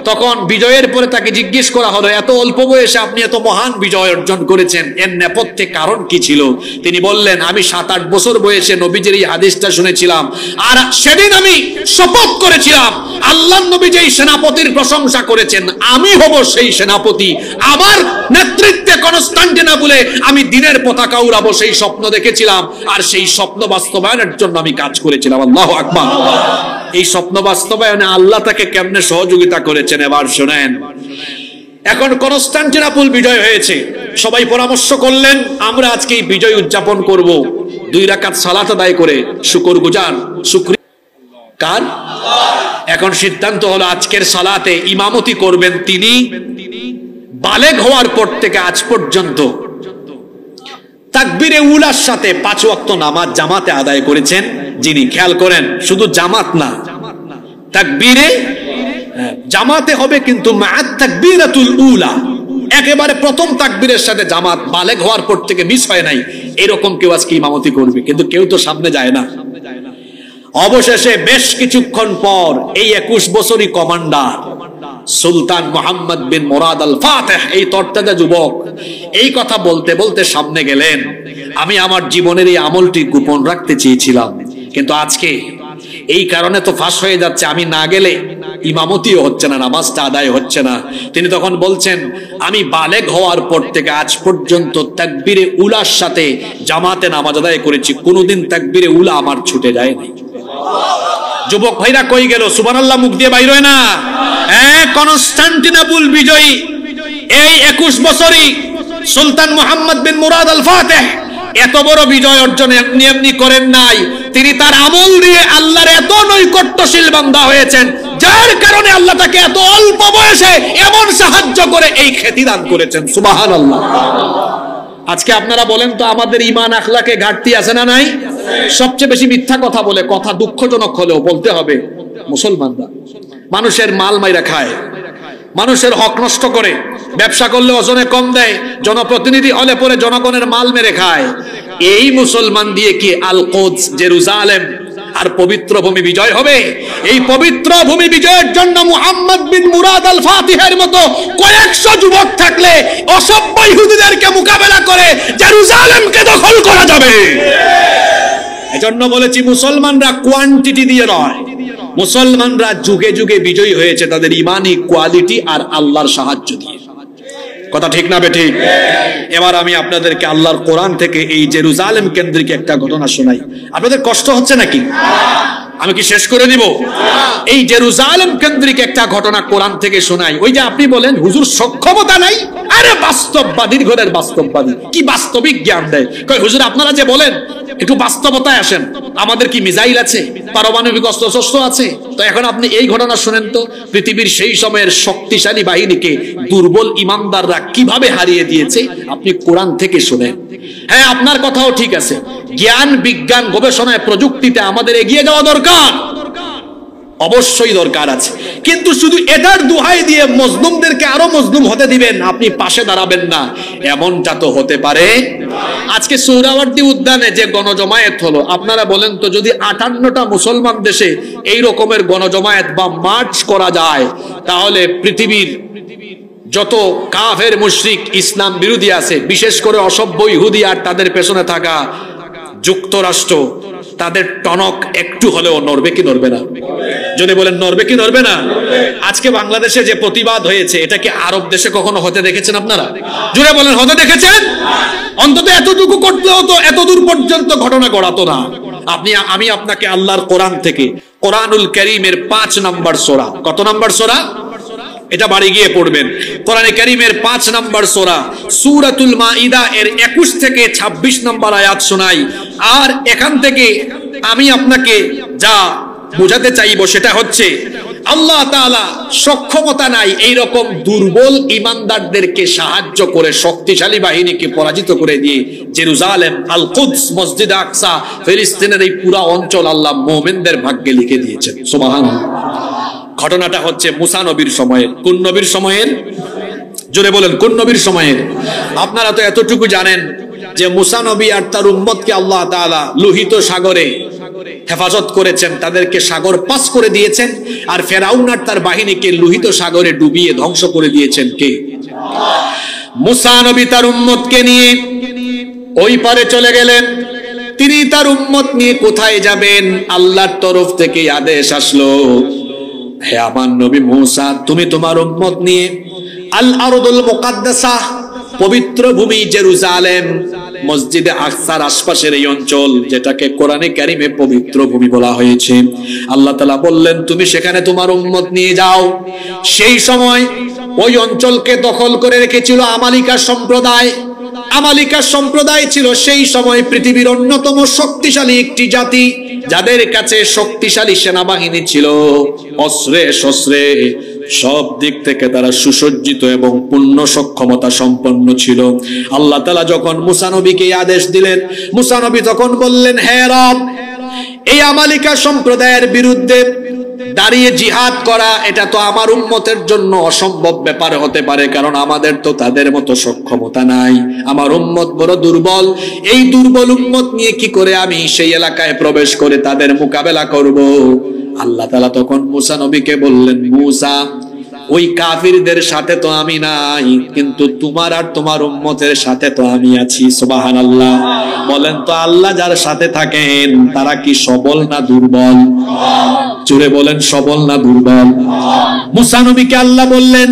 তখন বিজয়ের পরে তাকে জিজ্ঞেস করা হলো এত অল্প বয়সে আপনি এত মহান বিজয় অর্জন করেছেন, এর নেপথ্যে কারণ কি ছিল? তিনি বললেন আমি 7-8 বছর বয়সে নবীজির এই হাদিসটা শুনেছিলাম, আর সেদিন আমি শপথ করেছিলাম আল্লাহর নবী যেই সেনাপতির প্রশংসা করেছেন আমি হব সেই সেনাপতি। আমার নেতৃত্বে কনস্টান্টিনোপলে আমি দিনের পতাকা উড়াবো সেই স্বপ্ন দেখেছিলাম, আর সেই স্বপ্ন বাস্তবায়নের জন্য আমি কাজ করেছিলাম। আল্লাহু আকবার। এই স্বপ্ন বাস্তবায়নে আল্লাহ তাকে কেমনে সহযোগিতা করেছেন এবার শুনেন। এখন কনস্টান্টিনোপল বিজয় হয়েছে, সবাই পরামর্শ করলেন আমরা আজকে এই বিজয় উদযাপন করব 2 রাকাত সালাত আদায় করে শুকরগুজার শুকরিয়া কার? এখন সিদ্ধান্ত হলো আজকের সালাতে ইমামতি করবেন তিনি বালেগ হওয়ার পর থেকে আজ পর্যন্ত তাকবীরে উলার সাথে 5 ওয়াক্ত নামাজ জামাতে আদায় করেছেন যিনি। খেয়াল করেন, শুধু জামাত না, তাকবীরে জামাতে হবে কিন্তু মা'আত তাকবীরাতুল উলা, একেবারে প্রথম তাকবীরের সাথে জামাত, বালেগ হওয়ার পর থেকে মিস হয় নাই এরকম কেউ আজকে ইমামতি করবে, কিন্তু কেউ তো সামনে যায় না। অবশেষে বেশ কিছুক্ষণ পর এই 21 বছরই কমান্ডার সুলতান মুহাম্মদ বিন মুরাদ আল ফাতিহ, এই তরতাজা যুবক, এই কথা বলতে বলতে সামনে গেলেন। আমি আমার জীবনের এই আমলটি গোপন রাখতে চেয়েছিলাম, কিন্তু আজকে এই কারণে তো ফাঁস হয়ে যাচ্ছে, আমি না গেলে ইমামতিও হচ্ছে না, নামাজটা আদায় হচ্ছে না। তিনি তখন বলছেন আমি বালেগ হওয়ার পর থেকে আজ পর্যন্ত তাকবীরে উলার সাথে জামাতে নামাজ আদায় করেছি, কোনোদিন তাকবীরে উলা আমার ছুটে যায়নি। যুবক ভাইরা কই গেল? সুবহানাল্লাহ মুখ দিয়ে বাইর হয় না? কনস্টান্টিনোপল বিজয়ী এই 21 বছরই সুলতান মুহাম্মদ বিন মুরাদ আল ফাতিহ এত বড় বিজয় অর্জন এমনি এমনি করেন নাই। তিনি তার আমল দিয়ে আল্লাহর এত নৈকট্যশীল বান্দা হয়েছেন, যার কারণে আল্লাহ তাকে এত অল্প বয়সে এমন সাহায্য করে এই খ্যাতি দান করেছেন। সুবহানাল্লাহ। আজকে আপনারা বলেন তো আমাদের ঈমান আখলাকে ঘাটতি আছে না নাই? সবচেয়ে বেশি মিথ্যা কথা বলে, কথা দুঃখজনক হলেও বলতে হবে, মুসলমানরা মানুষের মাল মাইরা খায়, মানুষের হক নষ্ট করে, ব্যবসা করলে ওজনে কম দেয়, জনপ্রতিনিধি হলে পরে জনগণের মাল মেরে খায়। এই মুসলমান দিয়ে কি আল কুদস, জেরুজালেম আর পবিত্র ভূমি বিজয় হবে? এই পবিত্র ভূমি বিজয়ের জন্য মুহাম্মদ বিন মুরাদ আল ফাতিহের মতো কয়েকশো যুবক থাকলে অসভ্য ইহুদিদেরকে মোকাবেলা করে জেরুজালেমকে দখল করা যাবে। এজন্য বলেছি মুসলমানরা কোয়ান্টিটি দিয়ে নয়, মুসলমানরা যুগে যুগে বিজয়ী হয়েছে তাদের ইমানি কোয়ালিটি আর আল্লাহর সাহায্য দিয়ে। কথা ঠিক না বেঠিক? এবার আমি আপনাদেরকে আল্লাহর কোরআন থেকে এই জেরুজালেম কেন্দ্রিক একটা ঘটনা শোনাই। আপনাদের কষ্ট হচ্ছে নাকি? আমি কি শেষ করে দিব? এই জেরুজালেম কেন্দ্রিক একটা ঘটনা কোরআন থেকে শোনাই। ওই যে আপনি বলেন হুজুর সক্ষমতা নাই, আরে বাস্তববাদীর ঘরের বাস্তববাদী কি বাস্তবিক জ্ঞান দেয়। কই হুজুর আপনারা যে বলেন একটু বাস্তবতায় আসেন, আমাদের কি মিসাইল আছে, পারমাণবিক অস্ত্রশস্ত্র আছে? তো এখন আপনি এই ঘটনা শুনেন তো, পৃথিবীর সেই সময়ের শক্তিশালী বাহিনীকে দুর্বল ইমানদাররা কিভাবে হারিয়ে দিয়েছে, আপনি কোরআন থেকে শুনেন। হ্যাঁ, আপনার কথাও ঠিক আছে, জ্ঞান বিজ্ঞান গবেষণায় প্রযুক্তিতে আমাদের এগিয়ে যাওয়া দরকার, অবশ্যই দরকার আছে, কিন্তু শুধু এটার দোহাই দিয়ে মজলুমদেরকে আরো মজলুম হতে দিবেন, আপনি পাশে দাঁড়াবেন না, এমনটা তো হতে পারে। আজকে সোহরাওয়ার্দী উদ্যানে যে গণজমায়েত হলো, আপনারা বলেন তো, যদি 58টা মুসলমান দেশে এই রকমের গণজমায়েত বা মার্চ করা যায়, তাহলে পৃথিবীর যত কাফের মুশরিক ইসলাম বিরোধী আছে, বিশেষ করে অসভ্য ইহুদি আর তাদের পেছনে থাকা যুক্তরাষ্ট্র, তাদের টনক একটু হলেও নড়বে কি নড়বে না? যদি বলেন নড়বে কি নড়বে না? আজকে বাংলাদেশে যে প্রতিবাদ হয়েছে, এটা কি আরব দেশে কখনো হতে দেখেছেন আপনারা? জুড়ে বলেন, হতে দেখেছেন? অন্তত এতটুকু করতে হতো, এত দূর পর্যন্ত ঘটনা ঘটাতো না। আমি আপনাকে আল্লাহর কোরআন থেকে, কোরআনুল কারীমের 5 নম্বর সূরা, কত নম্বর সূরা? এটা বাড়ি গিয়ে পড়বেন। কোরআনে কারীমের 5 নম্বর সূরা সূরাতুল মাইদা এর 21 থেকে 26 নম্বর আয়াত শোনাই। আর এখান থেকে আমি আপনাকে যা বোঝাতে চাইবো সেটা হচ্ছে, আল্লাহ তাআলা সক্ষমতা নাই এই রকম দুর্বল ঈমানদারদেরকে সাহায্য করে শক্তিশালী বাহিনীকে পরাজিত করে দিয়ে জেরুজালেম, আল কুদস, মসজিদ আকসা, ফিলিস্তিনের এই পুরো অঞ্চল আল্লাহ মুমিনদের ভাগ্যে লিখে দিয়েছেন। সুবহানাল্লাহ। ঘটনাটা হচ্ছে মুসা নবীর সময়ের। কোন নবীর সময়ের? জোরে বলেন, কোন নবীর সময়ের? আপনারা তো এতটুকু জানেন যে মুসা নবী আর তার উম্মতকে আল্লাহ তাআলা লোহিত সাগরে হেফাজত করেছেন, তাদেরকে সাগর পাস করে দিয়েছেন। আর ফেরাউন আর তার বাহিনীকে লোহিত সাগরে ডুবিয়ে ধ্বংস করে দিয়েছেন কে? মুসা নবী তার উম্মতকে নিয়ে ওই পারে চলে গেলেন। তিনি তার উম্মত নিয়ে কোথায় যাবেন? আল্লাহর তরফ থেকে আদেশ আসলো, হে আমার নবী মুসা, তুমি তোমার উম্মত নিয়ে আল আরদুল মুকাদ্দাসা, পবিত্র ভূমি জেরুজালেম, মসজিদে আকসার আশপাশের এই অঞ্চল, যেটাকে কোরআনে কারীমে পবিত্র ভূমি বলা হয়েছে, আল্লাহ তাআলা বললেন তুমি সেখানে তোমার উম্মত নিয়ে যাও। সেই সময় ওই অঞ্চলকে দখল করে রেখেছিল আমালিকা সম্প্রদায়। আমালিকা সম্প্রদায় ছিল সেই সময় পৃথিবীর অন্যতম শক্তিশালী একটি জাতি, যাদের কাছে শক্তিশালী সেনাবাহিনী ছিল, অস্ত্রে শস্ত্রে সব দিক থেকে তারা সুসজ্জিত এবং পূর্ণ সক্ষমতা সম্পন্ন ছিল। আল্লাহ তাআলা যখন মুসা নবীকে আদেশ দিলেন, মুসা নবী তখন বললেন, হে রব, এই আমালিকা সম্প্রদায়ের বিরুদ্ধে দাঁড়িয়ে জিহাদ করা, এটা তো আমার উম্মতের জন্য অসম্ভব ব্যাপার হতে পারে, কারণ আমাদের তো তাদের মতো সক্ষমতা নাই, আমার উম্মত বড় দুর্বল। এই দুর্বল উম্মত নিয়ে কি করে আমি সেই এলাকায় প্রবেশ করে তাদের মোকাবেলা করব? আল্লাহ তাআলা তখন মুসা নবীকে বললেন, মুসা, ওই কাফিরদের সাথে তো আমি নাই, কিন্তু তোমার আর তোমার উম্মতের সাথে তো আমি আছি। সুবহানাল্লাহ। বলেন তো, আল্লাহ যার সাথে থাকেন তারা কি সবল না দুর্বল? জোরে বলেন, সবল না দুর্বল? মুসা নবীকে আল্লাহ বললেন,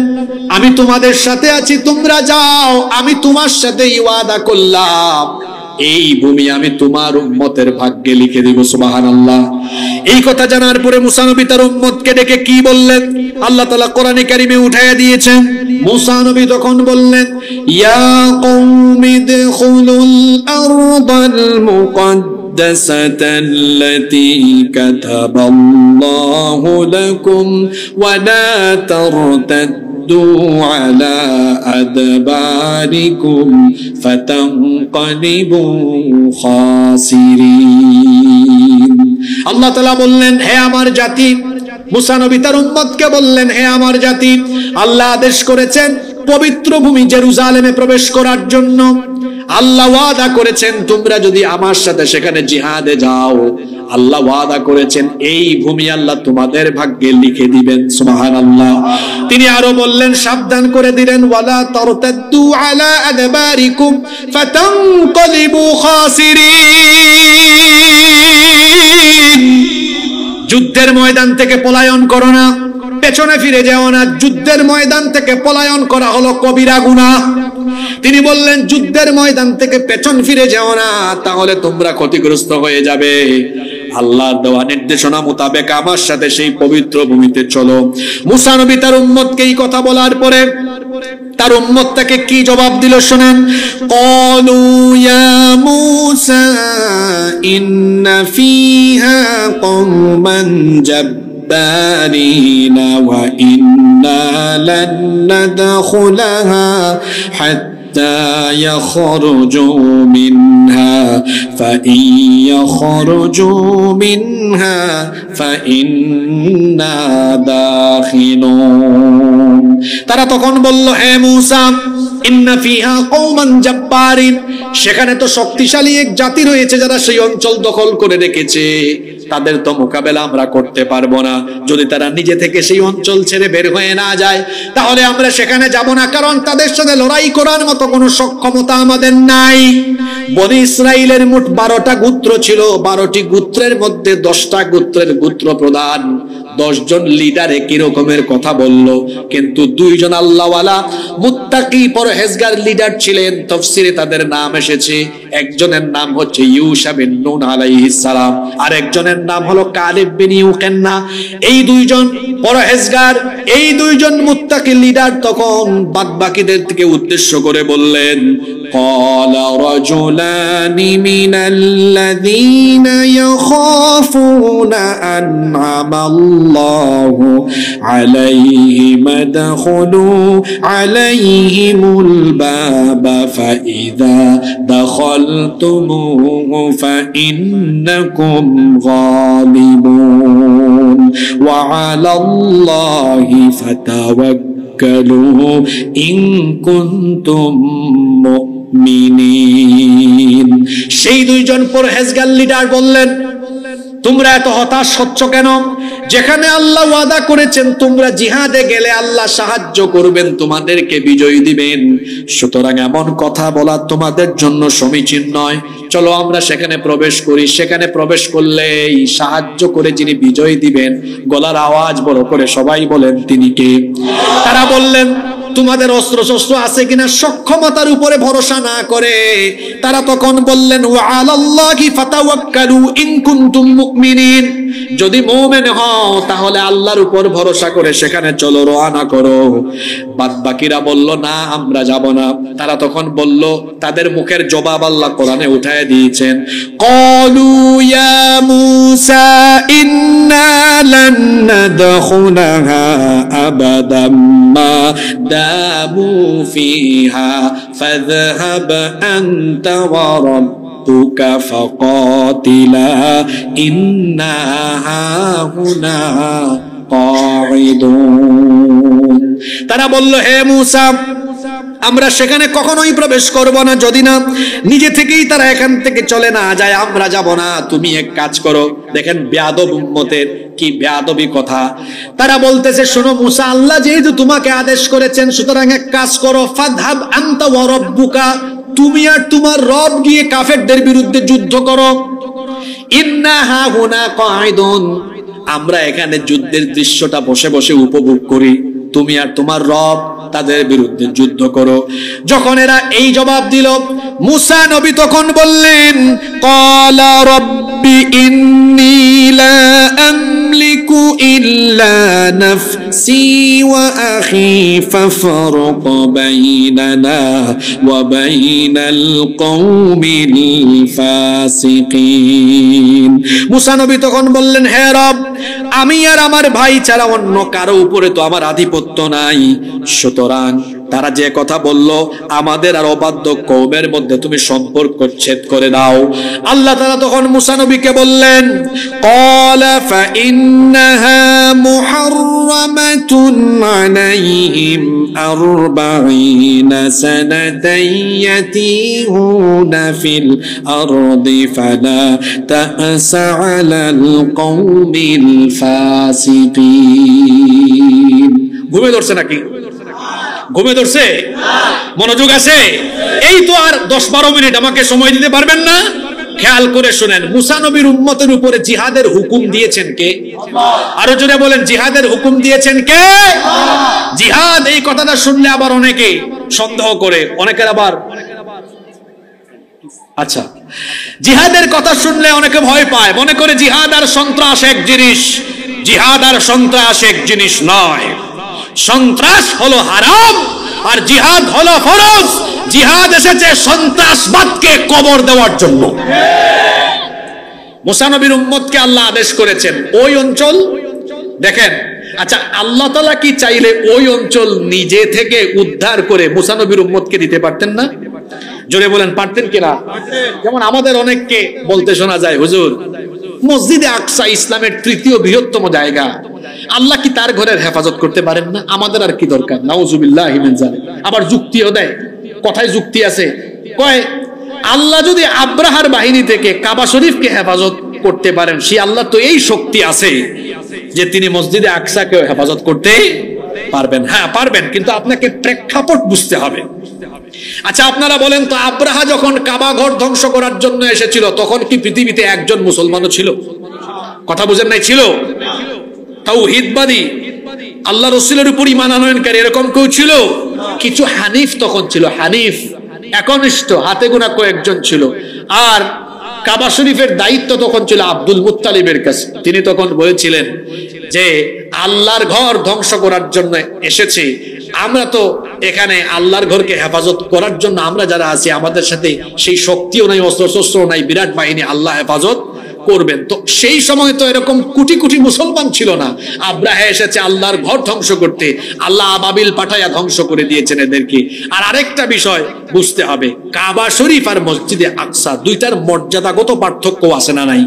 আমি তোমাদের সাথে আছি, তোমরা যাও, আমি তোমার সাথে ওয়াদা করলাম এই ভূমি আমি তোমার উম্মতের ভাগ্যে লিখে দিব। সুবহানাল্লাহ। এই কথা জানার পরে মুসা নবী তার উম্মতকে ডেকে কি বললেন? আল্লাহ তাআলা কোরআনে কারীমে উঠায়া দিয়েছেন। মুসা নবী তখন বললেন, ইয়া কওমি দুখুলুল আরদাল মুকাদ্দাসাতাল্লাতী কাতাবাল্লাহু লাকুম ওয়া লা তারতাদ্দু আলা আদবারিকুম ফাতানকালিবু খাসিরিন। আল্লাহ তাআলা বললেন, হে আমার জাতি, মুসা নবী তার উম্মতকে বললেন, হে আমার জাতি, আল্লাহ আদেশ করেছেন পবিত্র ভূমি জেরুজালেমে প্রবেশ করার জন্য। আল্লাহ ওয়াদা করেছেন তোমরা যদি আমার সাথে সেখানে জিহাদে যাও, আল্লাহ ওয়াদা করেছেন এই ভূমি আল্লাহ তোমাদের ভাগ্যে লিখে দিবেন। সুবহানাল্লাহ। তিনি আরো বললেন, সাবধান করে দিলেন, ওয়ালা তারতাদ্দু আলা আদবারিকুম ফাতানকালিবু খাসিরিন। যুদ্ধের ময়দান থেকে পলায়ন করো না, পেছনে ফিরে যেও না। যুদ্ধের ময়দান থেকে পলায়ন করা হলো কবিরা গুনাহ। তিনি বললেন, যুদ্ধের ময়দান থেকে পেছন ফিরে যেও না, তাহলে তোমরা ক্ষতিগ্রস্ত হয়ে যাবে। আল্লাহর দেওয়া নির্দেশনা মোতাবেক আমার সাথে সেই পবিত্র ভূমিতে চলো। মুসা নবী তার উম্মতকে এই কথা বলার পরে তার উম্মত তাকে কি জবাব দিল শুনেন। ক্বালু ইয়া মুসা ইন্না ফিহা কওমান جبارين وإنا لن ندخلها حتى يخرجوا منها فإن يخرجوا منها فإنا داخلون তারা তখন বলল, হে মূসা, ইন্না ফিহা কওমান জাব্বারিন, সেখানে তো শক্তিশালী এক জাতি রয়েছে যারা সেই অঞ্চল দখল করে রেখেছে, তাদের তো মোকাবেলা আমরা করতে পারবো না। যদি তারা নিজে থেকে সেই অঞ্চল ছেড়ে বের হয়ে না যায় তাহলে আমরা সেখানে যাব না, কারণ তাদের সাথে লড়াই করার মতো কোনো সক্ষমতা আমাদের নাই। বনি ইসরাইলের মোট 12টা গোত্র ছিল, 12টি গোত্রের মধ্যে 10টা গোত্রের গোত্র প্রধান 10 জন লিডার একই রকমের কথা বলল, কিন্তু 2 জন আল্লাহওয়ালা মুত্তাকি পরহেজগার লিডার ছিলেন। তাফসিরে তাদের নাম এসেছে, একজনের নাম হচ্ছে ইউশা বিন নুন আলাইহিস সালাম, আর একজনের নাম হলো কালিব বিন ইউকান্না। এই 2 জন পরহেজগার, এই 2 জন মুত্তাকি লিডার তখন বাদবাকিদের থেকে উদ্দেশ্য করে বললেন, قال رجلان من الذين يخافون أنعم الله عليهم ادخلوا عليهم الباب فإذا دخلتموه فإنكم غالبون وعلى الله فتوكلوا إن كنتم মুমিনিন। সেই 2 জন পরহেজগার লিডার বললেন, তোমরা এত হতাশ হচ্ছ কেন? যেখানে আল্লাহ ওয়াদা করেছেন তোমরা জিহাদে গেলে আল্লাহ সাহায্য করবেন, তোমাদেরকে বিজয় দিবেন, সুতরাং এমন কথা বলা তোমাদের জন্য সমীচীন নয়। চলো আমরা সেখানে প্রবেশ করি, সেখানে প্রবেশ করলেই সাহায্য করে যিনি বিজয় দিবেন, গলার আওয়াজ বড় করে সবাই বলেন তিনি কে? তারা বললেন, তোমাদের অস্ত্র শস্ত্র আছে কিনা সক্ষমতার উপরে ভরসা না করে তারা তখন বললেন, ওয়া আলাল্লাহি ফাতাওয়াক্কালু ইন কুনতুম মুমিনিন, যদি মুমিন হও তাহলে আল্লাহর উপর ভরসা করে সেখানে চলো, রওনা করো। বাদবাকিরা বলল, না আমরা যাব না। তারা তখন বলল, তাদের মুখের জবাব আল্লাহ কোরআনে উঠায় দিয়েছেন, ক্বালু ইয়া মূসা ইন্না লান নাদখুলাহা আবাদাম মা দামু ফিহা ফাযহাব আনতা ওয়া রাব্বুকা ফাকাতিলা ইন্না হাহুনা কাঈদুন। তারা বলল, হে মূসা, আমরা সেখানে কখনোই প্রবেশ করব না যদি না নিজে থেকেই তারা এখান থেকে চলে না যায়, আমরা যাব না। তুমি এক কাজ করো। দেখেন বেয়াদব উম্মতের কি বেয়াদবি কথা। তারা বলতেছে, শোনো মূসা, আল্লাহ যেহেতু তোমাকে আদেশ করেছেন সুতরাং এক কাজ করো, ফাযহাব আনতা ওয়া রাব্বুকা, তুমি আর তোমার রব গিয়ে কাফেরদের বিরুদ্ধে যুদ্ধ করো। ইন্না হাহুনা কাঈদুন, আমরা এখানে যুদ্ধের দৃশ্যটা বসে বসে উপভোগ করি, তুমি আর তোমার রব তাদের বিরুদ্ধে যুদ্ধ করো। যখন এরা এই জবাব দিল, মূসা নবী তখন বললেন, ক্বালা রাব্বি ইন্নী লা আমলিকু ইল্লা নাফসি ওয়া আখি ফাফরুক বাইনানা ওয়া বাইনাল কওমিল ফাসিকিন। মূসা নবী তখন বললেন, হে রব, আমি আর আমার ভাই ছাড়া অন্য কারো উপরে তো আমার আধিপত্য নাই, সুতরাং তারা যে কথা বলল আমাদের আর অবাধ্য কওমের মধ্যে তুমি সম্পর্ক ছেদ করে দাও। আল্লাহ তাআলা তখন মূসা নবীকে বললেন, ক্বালা ফাইন্নাহা মুহাররামাতুন আলাইহিম 40 সানাতান ইয়াতিহুনা ফিল আরদি ফালা তা'সা আলাল কওমিল ফাসিকিন। ঘুমে ধরছে নাকি? ঘুমে ধরছে? মনোযোগ আছে? এই তো আর 10-12 মিনিট আমাকে সময় দিতে পারবেন না? খেয়াল করে শুনেন, মূসা নবীর উম্মতের উপরে জিহাদের হুকুম দিয়েছেন কে? আরো জোরে বলেন, জিহাদের হুকুম দিয়েছেন কে? জিহাদ এই কথাটা শুনলে আবার অনেকে সন্দেহ করে, অনেকের আবার আচ্ছা, জিহাদের কথা শুনলে অনেকে ভয় পায়, মনে করে জিহাদ আর সন্ত্রাস এক জিনিস। জিহাদ আর সন্ত্রাস এক জিনিস নয়। সন্ত্রাস হলো হারাম আর জিহাদ হলো ফরজ। জিহাদ এসেছে সন্ত্রাসবাদকে কবর দেওয়ার জন্য। মূসা নবীর উম্মতকে আল্লাহ আদেশ করেছেন ওই অঞ্চল দেখেন, আচ্ছা আল্লাহ তাআলা কি চাইলে ওই অঞ্চল নিজে থেকে উদ্ধার করে মুসা নবীর উম্মতকে দিতে পারতেন না? জোরে বলেন, পারতেন কিনা? যেমন আমাদের অনেককে বলতে শোনা যায়, হুজুর মসজিদে আকসা ইসলামের তৃতীয় বৃহত্তম জায়গা, আল্লাহ কি তার ঘরের হেফাজত করতে পারেন না? আমাদের আর কি দরকার? নাউজুবিল্লাহি মিন যালিক। আবার যুক্তিও দেয়, কথায় যুক্তি আছে, কয় আল্লাহ যদি আব্রাহার বাহিনী থেকে কাবা শরীফকে হেফাজত করতে পারেন, সেই আল্লাহ তো এই শক্তি আছে যে তিনি মসজিদে আকসাকে হেফাজত করতে পারবেন। হ্যাঁ পারবেন, কিন্তু আপনাকে প্রেক্ষাপট বুঝতে হবে। আচ্ছা আপনারা বলেন তো, আব্রাহা যখন কাবা ঘর ধ্বংস করার জন্য এসেছিল, তখন কি পৃথিবীতে একজন মুসলমানও ছিল? কথা বুঝেন নাই? ছিল? তাওহীদবাদী, আল্লাহ রাসূলের উপর ঈমান আনয়নকারী এরকম কেউ ছিল? কিছু হানিফ তখন ছিল, হানিফ একনিষ্ঠ, হাতে গোনা কয়েকজন ছিল। আর কাবা শরীফের দায়িত্ব তখন ছিল আব্দুল মুত্তালিবের কাছে। তিনি তখন বলেছিলেন যে আল্লাহর ঘর ধ্বংস করার জন্য এসেছে, আমরা তো এখানে আল্লাহর ঘরকে হেফাজত করার জন্য আমরা যারা আছি, আমাদের সাথে সেই শক্তিও নাই, অস্ত্র নাই, বিরাট বাহিনী, আল্লাহ হেফাজত করবেন। তো সেই সময় তো এরকম কোটি কোটি মুসলমান ছিল না। আব্রাহা এসেছে আল্লাহর ঘর ধ্বংস করতে, আল্লাহ আবাবিল পাঠাইয়া ধ্বংস করে দিয়েছেন এদেরকে। আর আরেকটা বিষয় বুঝতে হবে, কাবা শরীফ আর মসজিদে আকসা দুইটার মর্যাদাগত পার্থক্য আছে না নাই?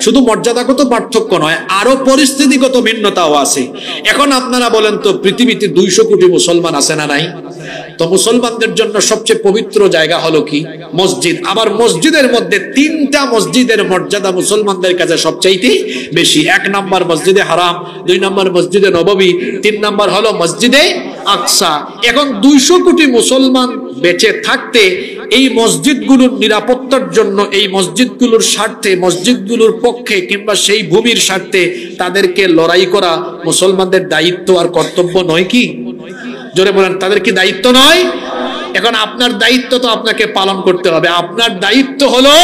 শুধু মর্যাদাগত পার্থক্য নয়, আরো পরিস্থিতিগত ভিন্নতাও আছে। এখন আপনারা বলেন তো, পৃথিবীতে 200 কোটি মুসলমান আছে না নাই? তো মুসলমানদের জন্য সবচেয়ে পবিত্র জায়গা হলো কি? মসজিদ। আবার মসজিদের মধ্যে 3টা মসজিদের মর্যাদা মুসলমানদের কাছে সবচাইতে বেশি। 1 নম্বর মসজিদে হারাম, 2 নম্বর মসজিদে নববী, 3 নম্বর হলো মসজিদে আকসা। এখন 200 কোটি মুসলমান বেঁচে থাকতে এই মসজিদগুলোর নিরাপত্তার জন্য, এই মসজিদগুলোর স্বার্থে, মসজিদগুলোর পক্ষে কিংবা সেই ভূমির স্বার্থে তাদেরকে লড়াই করা মুসলমানদের দায়িত্ব আর কর্তব্য নয় কি? জোরে বলেন, তাদের কি দায়িত্ব নয়? এখন আপনার দায়িত্ব তো আপনাকে পালন করতে হবে। আপনার দায়িত্ব হলো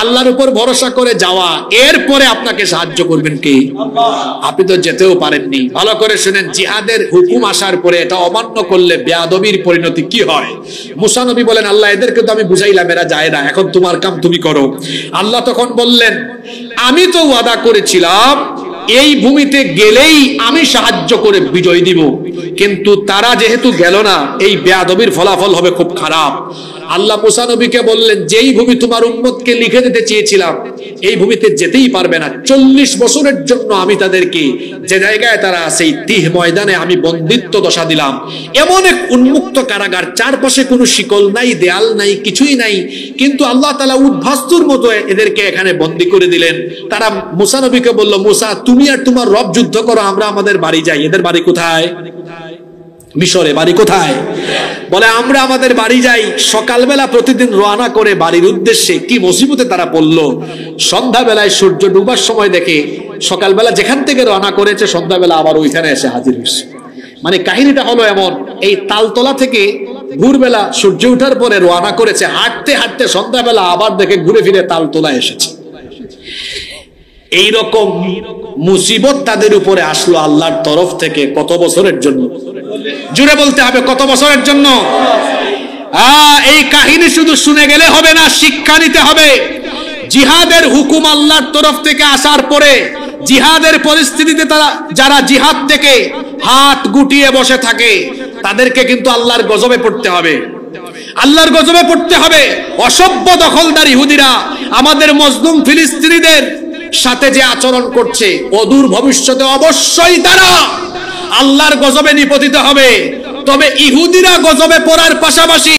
আল্লাহর উপর ভরসা করে যাওয়া, এরপরে আপনাকে সাহায্য করবেন কে? আপনি তো যেতেও পারেননি। ভালো করে শুনেন, জিহাদের হুকুম আসার পরে এটা অমান্য করলে বেয়াদবির পরিণতি কি হয়? মুসা নবী বলেন, আল্লাহ এদেরকে তো আমি বুঝাইলাম, এরা যায় না, এখন তোমার কাম তুমি করো। আল্লাহ তখন বললেন, আমি তো ওয়াদা করেছিলাম এই ভূমিতে গেলেই আমি সাহায্য করে বিজয় দিব, কিন্তু তারা যেহেতু গেল না, এই বেয়াদবির ফলাফল হবে খুব খারাপ। আল্লাহ মুসা নবীকে বললেন, যেই ভূমি তোমার উম্মতকে লিখে দিতে চেয়েছিলাম, এই ভূমিতে যেতেই পারবে না। 40 বছরের জন্য আমি তাদেরকে যে জায়গায় তারা আছে, এই তিহ ময়দানে আমি বন্দিত্ব দশা দিলাম। এমন এক উন্মুক্ত কারাগার, চারপাশে কোনো শিকল নাই, দেয়াল নাই, কিছুই নাই, কিন্তু আল্লাহ তাআলা উদ্ভাস্তুর মতো এদেরকে এখানে বন্দী করে দিলেন। তারা মুসা নবীকে বলল, মুসা তুমি আর তোমার রব যুদ্ধ করো, আমরা আমাদের বাড়ি যাই। এদের বাড়ি কোথায়? মিশরে। বাড়ি কোথায়? বলে আমরা আমাদের বাড়ি যাই। সকালবেলা প্রতিদিন রওনা করে বাড়ির উদ্দেশ্যে। কি মুসিবতে তারা পড়ল, সন্ধ্যাবেলায় সূর্য ডুবার সময় দেখে সকালবেলা যেখান থেকে রওনা করেছে, সন্ধ্যাবেলা আবার ওইখানে এসে হাজির হয়েছে। মানে কাহিনীটা হলো এমন, এই তালতলা থেকে ভোরবেলা সূর্য ওঠার পরে রওনা করেছে, হাঁটতে হাঁটতে সন্ধ্যাবেলা আবার দেখে ঘুরে ফিরে তালতলা এসেছে। এইরকম মুসিবত তাদের উপরে আসলো আল্লাহর তরফ থেকে। কত বছরের জন্য? জুড়ে বলতে হবে, কত বছরের জন্য? এই কাহিনী শুধু শুনে গেলে হবে না, শিক্ষা নিতে হবে। জিহাদের হুকুম আল্লাহর তরফ থেকে আসার পরে জিহাদের পরিস্থিতিতে যারা জিহাদ থেকে হাত গুটিয়ে বসে থাকে, তাদেরকে কিন্তু আল্লাহর গজবে পড়তে হবে। আল্লাহর গজবে পড়তে হবে। অসভ্য দখলদার ইহুদিরা আমাদের মজলুম ফিলিস্তিনিদের সাথে যে আচরণ করছে, অদূর ভবিষ্যতে অবশ্যই তারা আল্লাহর গজবে নিপতিত হবে। তবে ইহুদিরা গজবে পড়ার পাশাপাশি